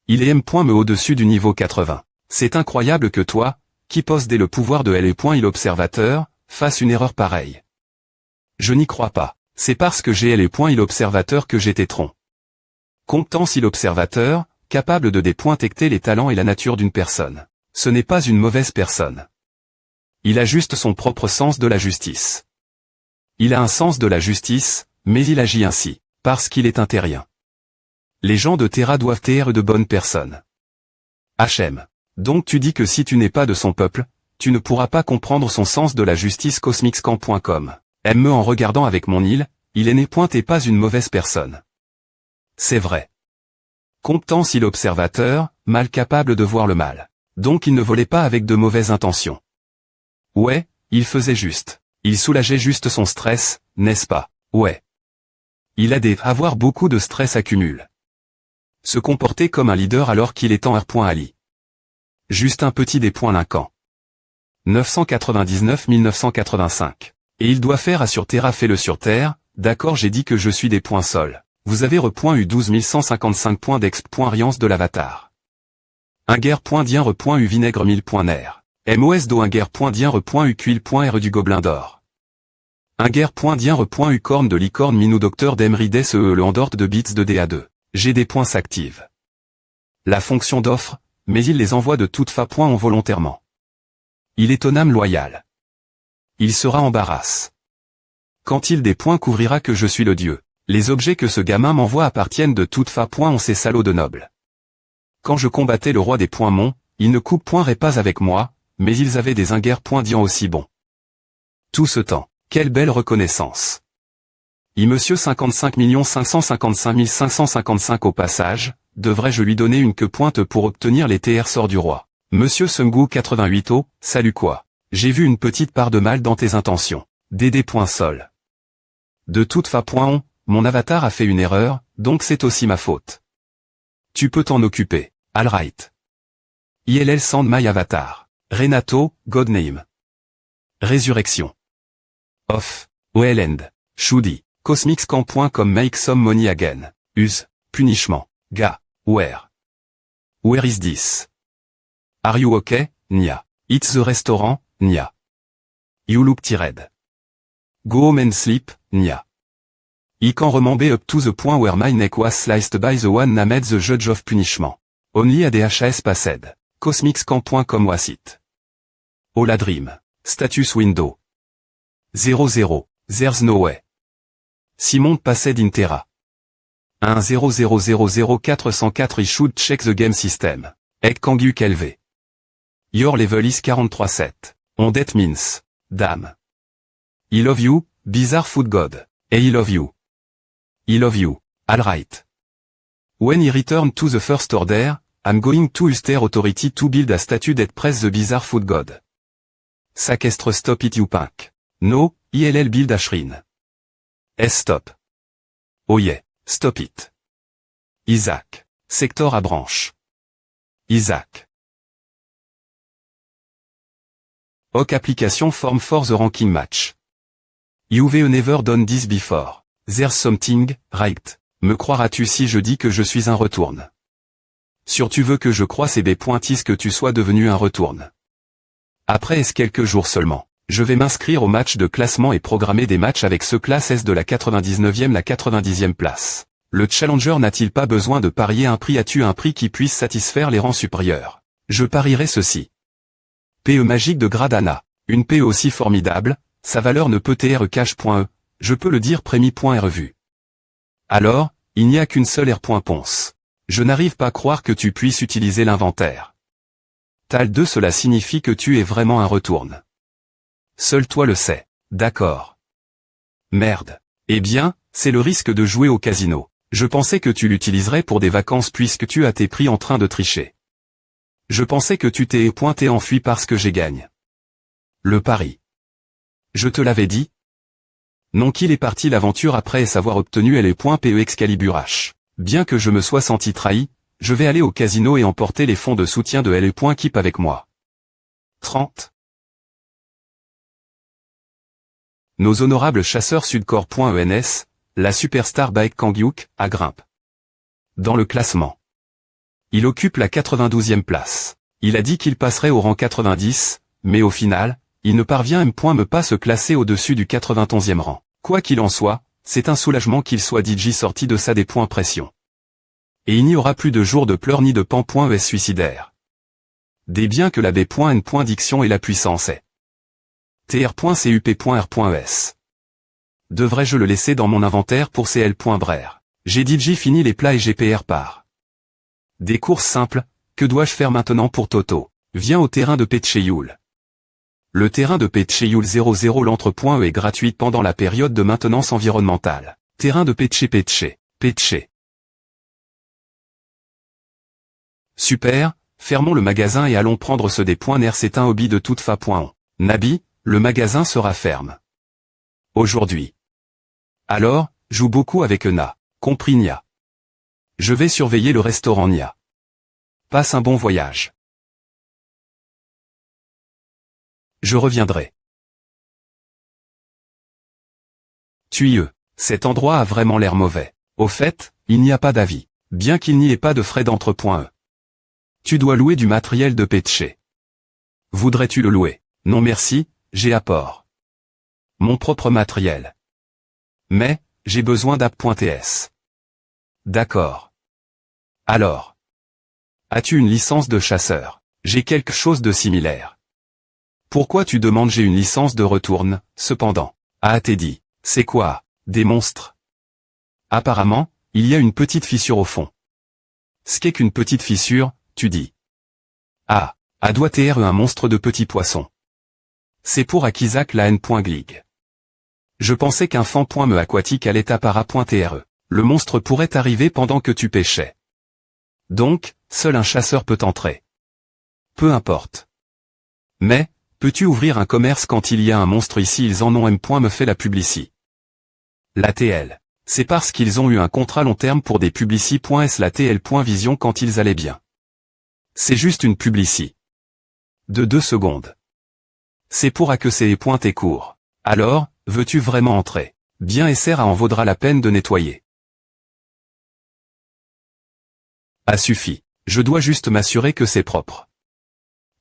Il est M. Me au-dessus du niveau 80. C'est incroyable que toi, qui possédais le pouvoir de L et il observateur, fasse une erreur pareille. Je n'y crois pas. C'est parce que j'ai L et il observateur que j'étais tronc. Compétence il observateur, capable de dépointer les talents et la nature d'une personne. Ce n'est pas une mauvaise personne. Il a juste son propre sens de la justice. Il a un sens de la justice, mais il agit ainsi, parce qu'il est un terrien. Les gens de Terra doivent être de bonnes personnes. HM. Donc tu dis que si tu n'es pas de son peuple, tu ne pourras pas comprendre son sens de la justice cosmicscan.com. Me en regardant avec mon île, il est né et pas une mauvaise personne. C'est vrai. Compétence il observateur, mal capable de voir le mal. Donc il ne volait pas avec de mauvaises intentions. Ouais, il faisait juste. Il soulageait juste son stress, n'est-ce pas? Ouais. Il a avoir beaucoup de stress accumule. Se comporter comme un leader alors qu'il est en R.Ali. Juste un petit des points Lincan. 999-1985. Et il doit faire à sur Terra fait-le sur Terre, d'accord j'ai dit que je suis des points sol. Vous avez eu 12155 points d'exp.riance de l'avatar. Un guerre.dien u vinaigre 1000 ner. MOS do un guerre.dien ucuil.r du gobelin d'or. Un guerre.dien u corne de licorne minou docteur d'Emrides le endort de bits de DA2. J'ai des points s'active. La fonction d'offre, mais il les envoie de toute fa. Volontairement. Il est ton âme loyale. Il sera embarrasse. Quand il des points couvrira que je suis le dieu. Les objets que ce gamin m'envoie appartiennent de toute fa. On ces salauds de nobles. Quand je combattais le roi des points mon, ils ne couperont pas avec moi, mais ils avaient des inguerres.dians aussi bons. Tout ce temps, quelle belle reconnaissance. Monsieur 55 555 555 au passage, devrais-je lui donner une queue pointe pour obtenir les TR sorts du roi. Monsieur Sungu 88 oh, salut quoi. J'ai vu une petite part de mal dans tes intentions. DD.sol. De toute fa. Mon avatar a fait une erreur, donc c'est aussi ma faute. Tu peux t'en occuper. Alright. ILL Sand My Avatar. Renato, Godname. Résurrection. Off. OLend. Shudi. Cosmicscan.com make some money again. Use. Punishment. Ga. Where. Where is this? Are you okay? Nya. It's the restaurant? Nya. You look tired. Go home and sleep? Nya. I can remember up to the point where my neck was sliced by the one named the judge of punishment. Only ADHS passed. Cosmicscan.com was it. Ola dream. Status window. 00. There's no way. Simon passed in Terra. 1000404 I should check the game system. Ek Kanguk LV. Your level is 43-7. On that means. Damn. I love you, bizarre food god. I love you. I love you. Alright. When I return to the first order, I'm going to use their authority to build a statue that press the bizarre food god. Sakestre stop it you pink. No, ILL build a shrine. Stop. Oh yeah, stop it. Isaac. Sector à branche. Isaac. OK application form for the ranking match. You've never done this before. There's something, right. Me croiras-tu si je dis que je suis un retourne? Sur tu veux que je croie c'est B. Is que tu sois devenu un retourne. Après est-ce quelques jours seulement. Je vais m'inscrire au match de classement et programmer des matchs avec ce classe S de la 99e la 90e place. Le challenger n'a-t-il pas besoin de parier un prix? As-tu un prix qui puisse satisfaire les rangs supérieurs? Je parierai ceci. PE magique de Gradana. Une PE aussi formidable, sa valeur ne peut être cash.e, je peux le dire prémis.revue. Alors, il n'y a qu'une seule R.ponce. Je n'arrive pas à croire que tu puisses utiliser l'inventaire. Tal 2 cela signifie que tu es vraiment un retourne. Seul toi le sais. D'accord. Merde. Eh bien, c'est le risque de jouer au casino. Je pensais que tu l'utiliserais pour des vacances puisque tu as tes prix en train de tricher. Je pensais que tu t'es pointé enfui parce que j'ai gagne. Le pari. Je te l'avais dit. Non qu'il est parti l'aventure après avoir obtenu LE.PE Excalibur H. Bien que je me sois senti trahi, je vais aller au casino et emporter les fonds de soutien de LE.Keep avec moi. 30. Nos honorables chasseurs Sudcore.ENS, la superstar Baek Kang-hyuk, à grimpe. Dans le classement. Il occupe la 92e place. Il a dit qu'il passerait au rang 90, mais au final, il ne parvient même point me pas se classer au-dessus du 91e rang. Quoi qu'il en soit, c'est un soulagement qu'il soit DJ sorti de ça des points pression. Et il n'y aura plus de jours de pleurs ni de pan.es suicidaire. Des biens que la B.N.Diction et la puissance est. tr.cup.r.es. Devrais-je le laisser dans mon inventaire pour cl.brer? J'ai DJ fini les plats et GPR par. Des courses simples, que dois-je faire maintenant pour Toto? Viens au terrain de Petcheyoul. Le terrain de Petcheyoul 00 l'entre.e est gratuit pendant la période de maintenance environnementale. Terrain de Petche. Super, fermons le magasin et allons prendre ce des points nerfs, c'est un hobby de toute fa.on. Nabi, le magasin sera ferme. Aujourd'hui. Alors, joue beaucoup avec Na. Compris Nia. Je vais surveiller le restaurant Nia. Passe un bon voyage. Je reviendrai. Tuyeux. Cet endroit a vraiment l'air mauvais. Au fait, il n'y a pas d'avis. Bien qu'il n'y ait pas de frais d'entre.e. Tu dois louer du matériel de Petche. Voudrais-tu le louer? Non merci, j'ai apport. Mon propre matériel. Mais, j'ai besoin d'app.ts. D'accord. Alors. As-tu une licence de chasseur? J'ai quelque chose de similaire. Pourquoi tu demandes? J'ai une licence de retourne, cependant. Ah t'es dit. C'est quoi? Des monstres? Apparemment, il y a une petite fissure au fond. Ce qu'est qu'une petite fissure, tu dis. Ah, doit être un monstre de petits poissons. C'est pour Akizak la N.Glig. Je pensais qu'un fan.me aquatique allait appara.tre. Le monstre pourrait arriver pendant que tu pêchais. Donc, seul un chasseur peut entrer. Peu importe. Mais, peux-tu ouvrir un commerce quand il y a un monstre ici? Ils en ont me fait la publicité. L'ATL. C'est parce qu'ils ont eu un contrat long terme pour des publici.s l'ATL.vision quand ils allaient bien. C'est juste une publicité. De 2 secondes. C'est pour que c'est pointé court. Alors, veux-tu vraiment entrer? Bien et serre en vaudra la peine de nettoyer. Ah suffit. Je dois juste m'assurer que c'est propre.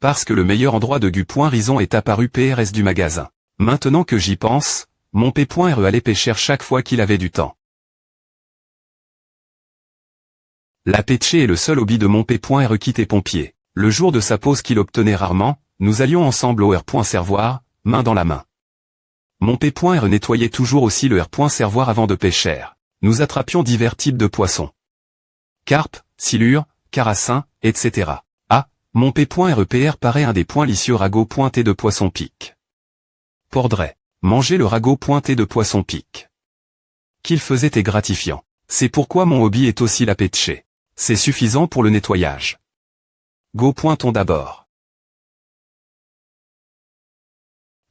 Parce que le meilleur endroit de Gu.Rison est apparu PRS du magasin. Maintenant que j'y pense, mon P.re allait pêcher chaque fois qu'il avait du temps. La pêcher est le seul hobby de mon P.re qui était pompier. Le jour de sa pause qu'il obtenait rarement, nous allions ensemble au R.servoir, main dans la main. Mon P.re nettoyait toujours aussi le R.servoir avant de pêcher. Nous attrapions divers types de poissons. Carpe, silure, carassin, etc. Ah, mon P.repr paraît un des points licieux ragots pointés de poisson pique. Pordrait. Manger le ragot pointé de poisson pique. Qu'il faisait est gratifiant. C'est pourquoi mon hobby est aussi la pêcher. C'est suffisant pour le nettoyage. Go pointons d'abord.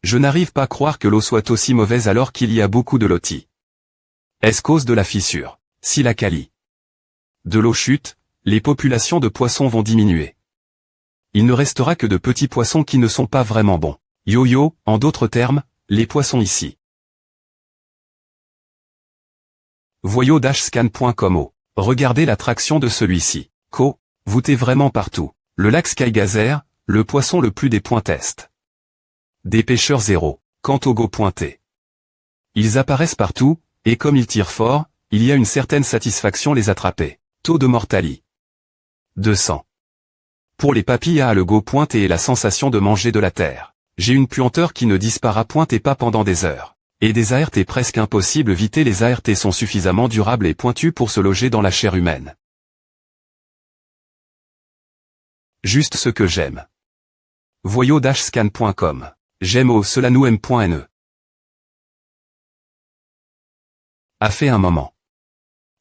Je n'arrive pas à croire que l'eau soit aussi mauvaise alors qu'il y a beaucoup de lotis. Est-ce cause de la fissure? Si la quali de l'eau chute, les populations de poissons vont diminuer. Il ne restera que de petits poissons qui ne sont pas vraiment bons. Yo-yo, en d'autres termes, les poissons ici. Voyo-scan.com. Regardez l'attraction de celui-ci. Vous t'es vraiment partout. Le lac Skygazer, le poisson le plus des points test. Des pêcheurs zéro. Quant aux go.t. Ils apparaissent partout, et comme ils tirent fort, il y a une certaine satisfaction les attraper. Taux de mortali. 200. Pour les papillas le go.t et la sensation de manger de la terre. J'ai une puanteur qui ne disparaît point et pas pendant des heures. Et des ART presque impossible éviter, les ART sont suffisamment durables et pointus pour se loger dans la chair humaine. Juste ce que j'aime. Voyo-scan.com. J'aime au cela-nous-aime.ne. A fait un moment.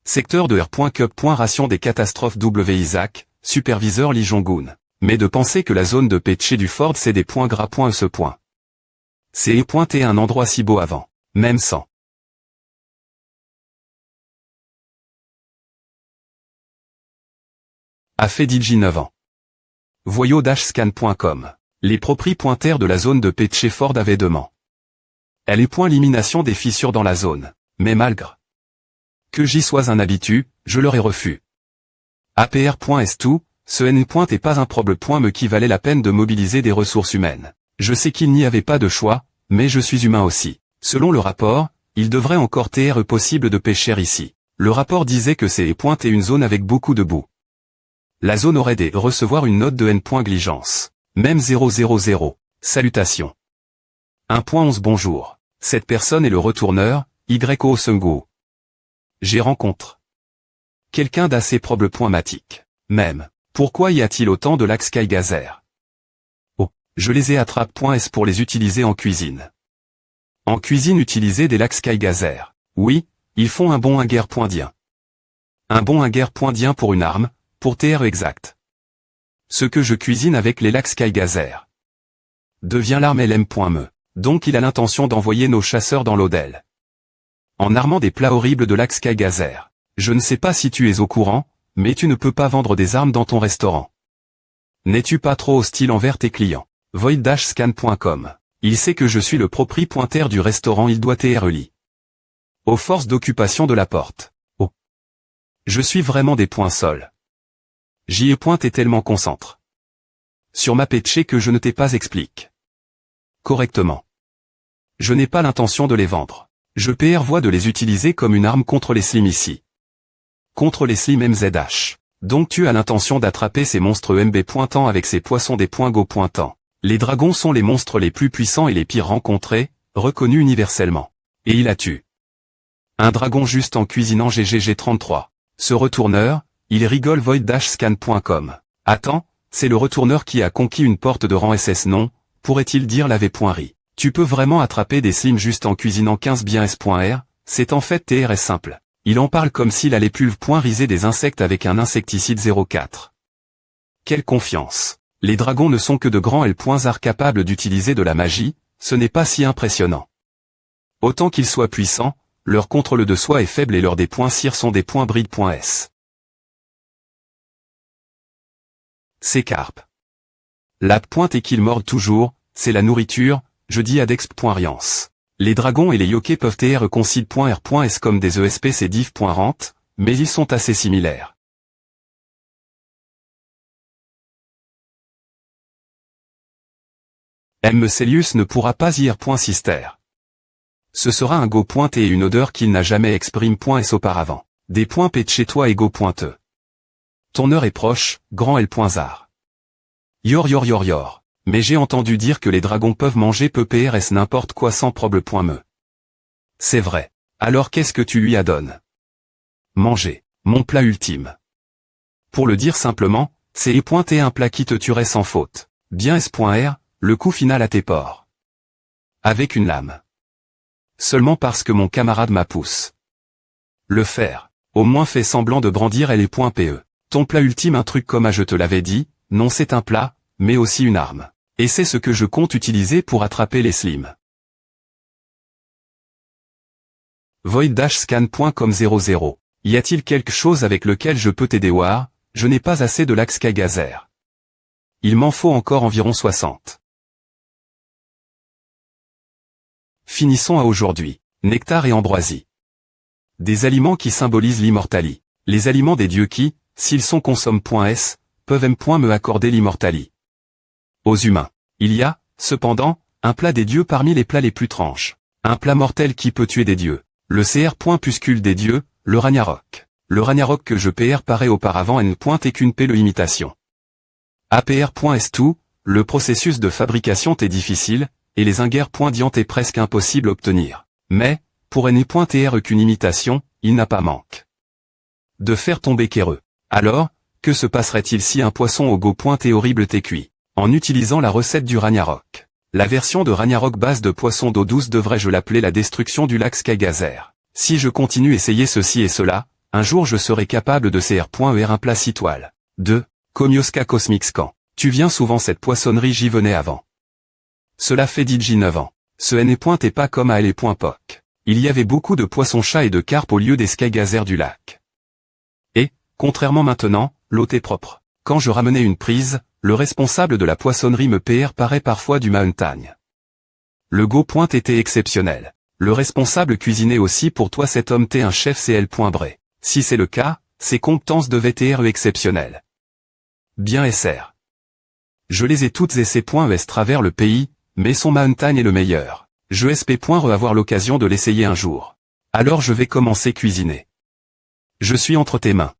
Secteur de R.Cup. Ration des catastrophes. W. Isaac, superviseur Lee Jong-un. Mais de penser que la zone de péché du Ford c'est des points gras. Ce point. C'est pointé un endroit si beau avant. Même sans. A fait DJ 9 ans. Voyo-scan.com. Les propriétaires de la zone de péché Ford avaient demandé. Elle est point l'élimination des fissures dans la zone. Mais malgré que j'y sois un habitu, je leur ai refus. APR.S2, ce N. est pas un problème. Qui valait la peine de mobiliser des ressources humaines. Je sais qu'il n'y avait pas de choix, mais je suis humain aussi. Selon le rapport, il devrait encore être possible de pêcher ici. Le rapport disait que c'est une zone avec beaucoup de boue. La zone aurait dû recevoir une note de N. Gligence. Même 000. Salutations. 1.11 Bonjour. Cette personne est le retourneur, YO Sungo. J'ai rencontré quelqu'un d'assez problématique. Même. Pourquoi y a-t-il autant de lacs Skygazer? Oh, je les ai attrape.s pour les utiliser en cuisine. En cuisine utiliser des lacs Skygazer. Oui, ils font un bon inguerre.dien. Un bon inguerre.dien pour une arme, pour TR exact. Ce que je cuisine avec les lacs Skygazer devient l'arme LM.me. Donc il a l'intention d'envoyer nos chasseurs dans l'Odel. En armant des plats horribles de lacs Skygazer. Je ne sais pas si tu es au courant, mais tu ne peux pas vendre des armes dans ton restaurant. N'es-tu pas trop hostile envers tes clients? Void-scan.com. Il sait que je suis le propriétaire du restaurant, il doit être lié aux forces d'occupation de la porte. Oh. Je suis vraiment des points sols. J'y ai pointé tellement concentre sur ma péché que je ne t'ai pas expliqué correctement. Je n'ai pas l'intention de les vendre. Je prévois de les utiliser comme une arme contre les slims ici. Contre les slims MZH. Donc tu as l'intention d'attraper ces monstres MB pointant avec ces poissons des points Go pointant. Les dragons sont les monstres les plus puissants et les pires rencontrés, reconnus universellement. Et il a tué un dragon juste en cuisinant GGG33. Ce retourneur, il rigole. Void-scan.com. Attends, c'est le retourneur qui a conquis une porte de rang SS non, pourrait-il dire l'avait.ri. Tu peux vraiment attraper des slims juste en cuisinant 15 bien S.R, c'est en fait TRS simple. Il en parle comme s'il allait pulve.riser des insectes avec un insecticide 04. Quelle confiance. Les dragons ne sont que de grands L.R capables d'utiliser de la magie, ce n'est pas si impressionnant. Autant qu'ils soient puissants, leur contrôle de soi est faible et leurs des points cire sont des points bride.s. C'est carpe. La pointe et qu'ils mordent toujours, c'est la nourriture, je dis adex.riance. Les dragons et les yokais peuvent être concide.r.s comme des ESP c'est div.rent, mais ils sont assez similaires. M. Celius ne pourra pas ir.sister. Ce sera un go pointé et une odeur qu'il n'a jamais exprime.s auparavant. Des points P de chez toi et go pointeux. Ton heure est proche, grand L.zar. Yor. Mais j'ai entendu dire que les dragons peuvent manger PPRS n'importe quoi sans problème.me. C'est vrai. Alors qu'est-ce que tu lui adonnes? Manger. Mon plat ultime. Pour le dire simplement, c'est pointer un plat qui te tuerait sans faute. Bien S.R, le coup final à tes porcs. Avec une lame. Seulement parce que mon camarade m'a poussé. Le faire. Au moins fait semblant de brandir L.PE. Ton plat ultime un truc comme je te l'avais dit, non c'est un plat, mais aussi une arme. Et c'est ce que je compte utiliser pour attraper les slims. Void-scan.com 00. Y a-t-il quelque chose avec lequel je peux t'aider? War, je n'ai pas assez de lacs Skygazer. Il m'en faut encore environ 60. Finissons à aujourd'hui. Nectar et ambroisie. Des aliments qui symbolisent l'immortalie. Les aliments des dieux qui, s'ils sont consomment.s, peuvent me accorder l'immortalie. Aux humains. Il y a, cependant, Un plat des dieux parmi les plats les plus tranches. Un plat mortel qui peut tuer des dieux. Le CR.puscule des dieux, le Ragnarok. Le Ragnarok que je préparais auparavant est qu'une le imitation. APR.S2, le processus de fabrication est difficile, et les ingers.diant est presque impossible à obtenir. Mais, pour N.TR qu'une imitation, il n'a pas manque de faire tomber Kéreux. Alors, que se passerait-il si un poisson au go.t horrible t'est cuit? En utilisant la recette du Ragnarok. La version de Ragnarok base de poisson d'eau douce devrais-je l'appeler la destruction du lac Skygazer. Si je continue essayer ceci et cela, un jour je serai capable de CR.ER un plat citoile. 2. Komioska Cosmic Scan. Tu viens souvent cette poissonnerie, j'y venais avant. Cela fait DJ 9 ans. Ce N.est pas comme à L.POC. Il y avait beaucoup de poissons-chats et de carpes au lieu des Skygazer du lac. Et, contrairement maintenant, l'eau est propre. Quand je ramenais une prise, le responsable de la poissonnerie me paraît parfois du Mountagne. Le go. Était exceptionnel. Le responsable cuisinait aussi pour toi, cet homme t'est un chef CL.Bray. Si c'est le cas, ses compétences devaient être exceptionnelles. Bien SR. Je les ai toutes et ces travers le pays, mais son Mountagne est le meilleur. Je espère avoir l'occasion de l'essayer un jour. Alors je vais commencer cuisiner. Je suis entre tes mains.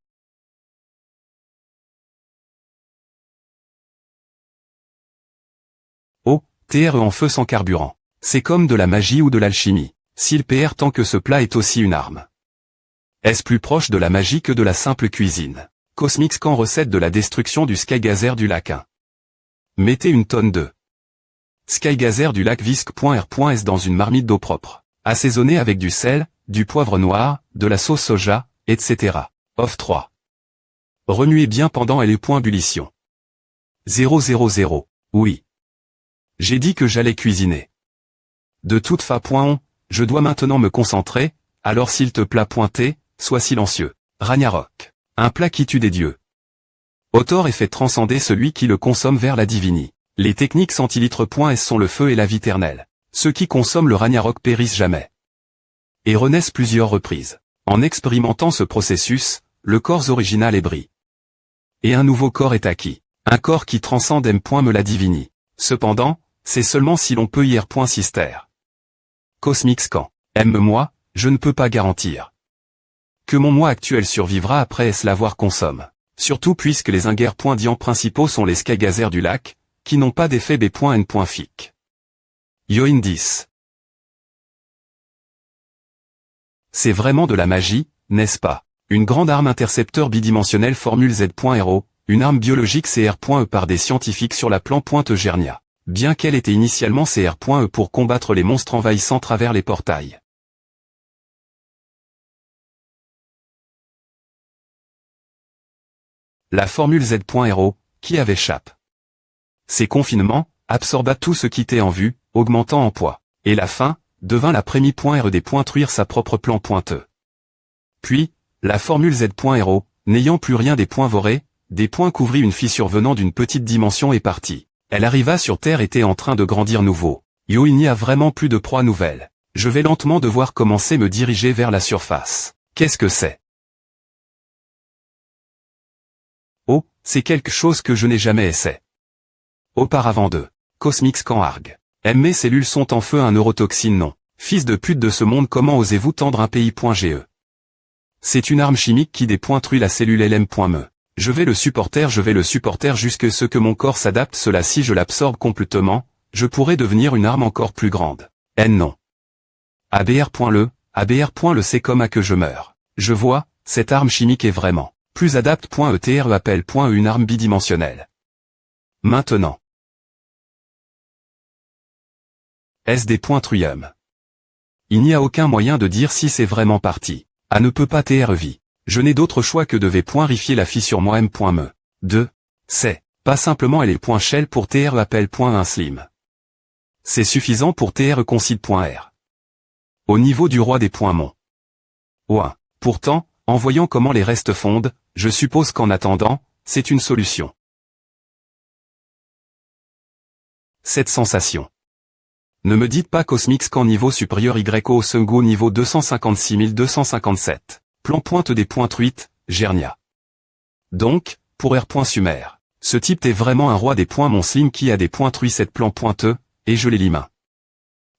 Oh, TR en feu sans carburant. C'est comme de la magie ou de l'alchimie. S'il PR tant que ce plat est aussi une arme. Est-ce plus proche de la magie que de la simple cuisine? Cosmic Scan recette de la destruction du Skygazer du lac 1. Mettez une tonne de Skygazer du lac Visc.R.S dans une marmite d'eau propre. Assaisonnée avec du sel, du poivre noir, de la sauce soja, etc. Off 3. Remuez bien pendant L.Ébullition. 000. Oui. J'ai dit que j'allais cuisiner. De toute façon, je dois maintenant me concentrer, alors s'il te plaît T, sois silencieux. Ragnarok. Un plat qui tue des dieux. Autor et fait transcender celui qui le consomme vers la divini. Les techniques centilitres.s sont le feu et la vie éternelle. Ceux qui consomment le Ragnarok périssent jamais. Et renaissent plusieurs reprises. En expérimentant ce processus, le corps original est bris. Et un nouveau corps est acquis. Un corps qui transcende me la divini. Cependant, c'est seulement si l'on peut sister. Cosmic Scan. Aime-moi, je ne peux pas garantir que mon moi actuel survivra après l'avoir consomme. Surtout puisque les ingers.diants principaux sont les Skygazer du lac, qui n'ont pas d'effet B.N.Fic. Yoin 10. C'est vraiment de la magie, n'est-ce pas? Une grande arme intercepteur bidimensionnelle formule Z.RO, une arme biologique CR.E par des scientifiques sur la plante Gernia. Bien qu'elle était initialement CR.E pour combattre les monstres envahissant travers les portails. La formule Z.RO, qui avait chape. Ces confinements, absorba tout ce qui était en vue, augmentant en poids. Et la fin, devint la prémie.R des truire sa propre plan pointeux. Puis, la formule Z.RO, n'ayant plus rien des points vorés, des points couvrit une fissure venant d'une petite dimension et partit. Elle arriva sur Terre était en train de grandir nouveau. Yo, il n'y a vraiment plus de proie nouvelle. Je vais lentement devoir commencer me diriger vers la surface. Qu'est-ce que c'est? Oh, c'est quelque chose que je n'ai jamais essayé. Auparavant de Cosmic Scan Arg. Mes cellules sont en feu un neurotoxine non. Fils de pute de ce monde, comment osez-vous tendre un pays.ge? C'est une arme chimique qui dépointruit la cellule LM.me. Je vais le supporter jusque ce que mon corps s'adapte, cela si je l'absorbe complètement, je pourrais devenir une arme encore plus grande. N non. ABR.le c'est comme à que je meurs. Je vois, cette arme chimique est vraiment plus adapte.etr appelle.e une arme bidimensionnelle. Maintenant. SD.Truyum. Il n'y a aucun moyen de dire si c'est vraiment parti. A ne peut pas TRV. Je n'ai d'autre choix que de vérifier la fissure moi M.me. 2. C'est pas simplement L.Shell pour TR appelle.1 slim. C'est suffisant pour TR concide.r. Au niveau du roi des points mon. 1. Pourtant, en voyant comment les restes fondent, je suppose qu'en attendant, c'est une solution. Cette sensation. Ne me dites pas Cosmic Scan niveau supérieur YO Sungo niveau 256257. Plan pointe des truites, Gernia. Donc, pour R. Sumer. Ce type est vraiment un roi des points mon slim qui a des truits cette plan pointeux, Et je l'ai les mains.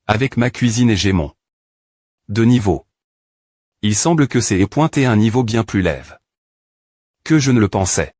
Avec ma cuisine et j'ai mon 2 niveaux. Il semble que c'est pointé à un niveau bien plus lève que je ne le pensais.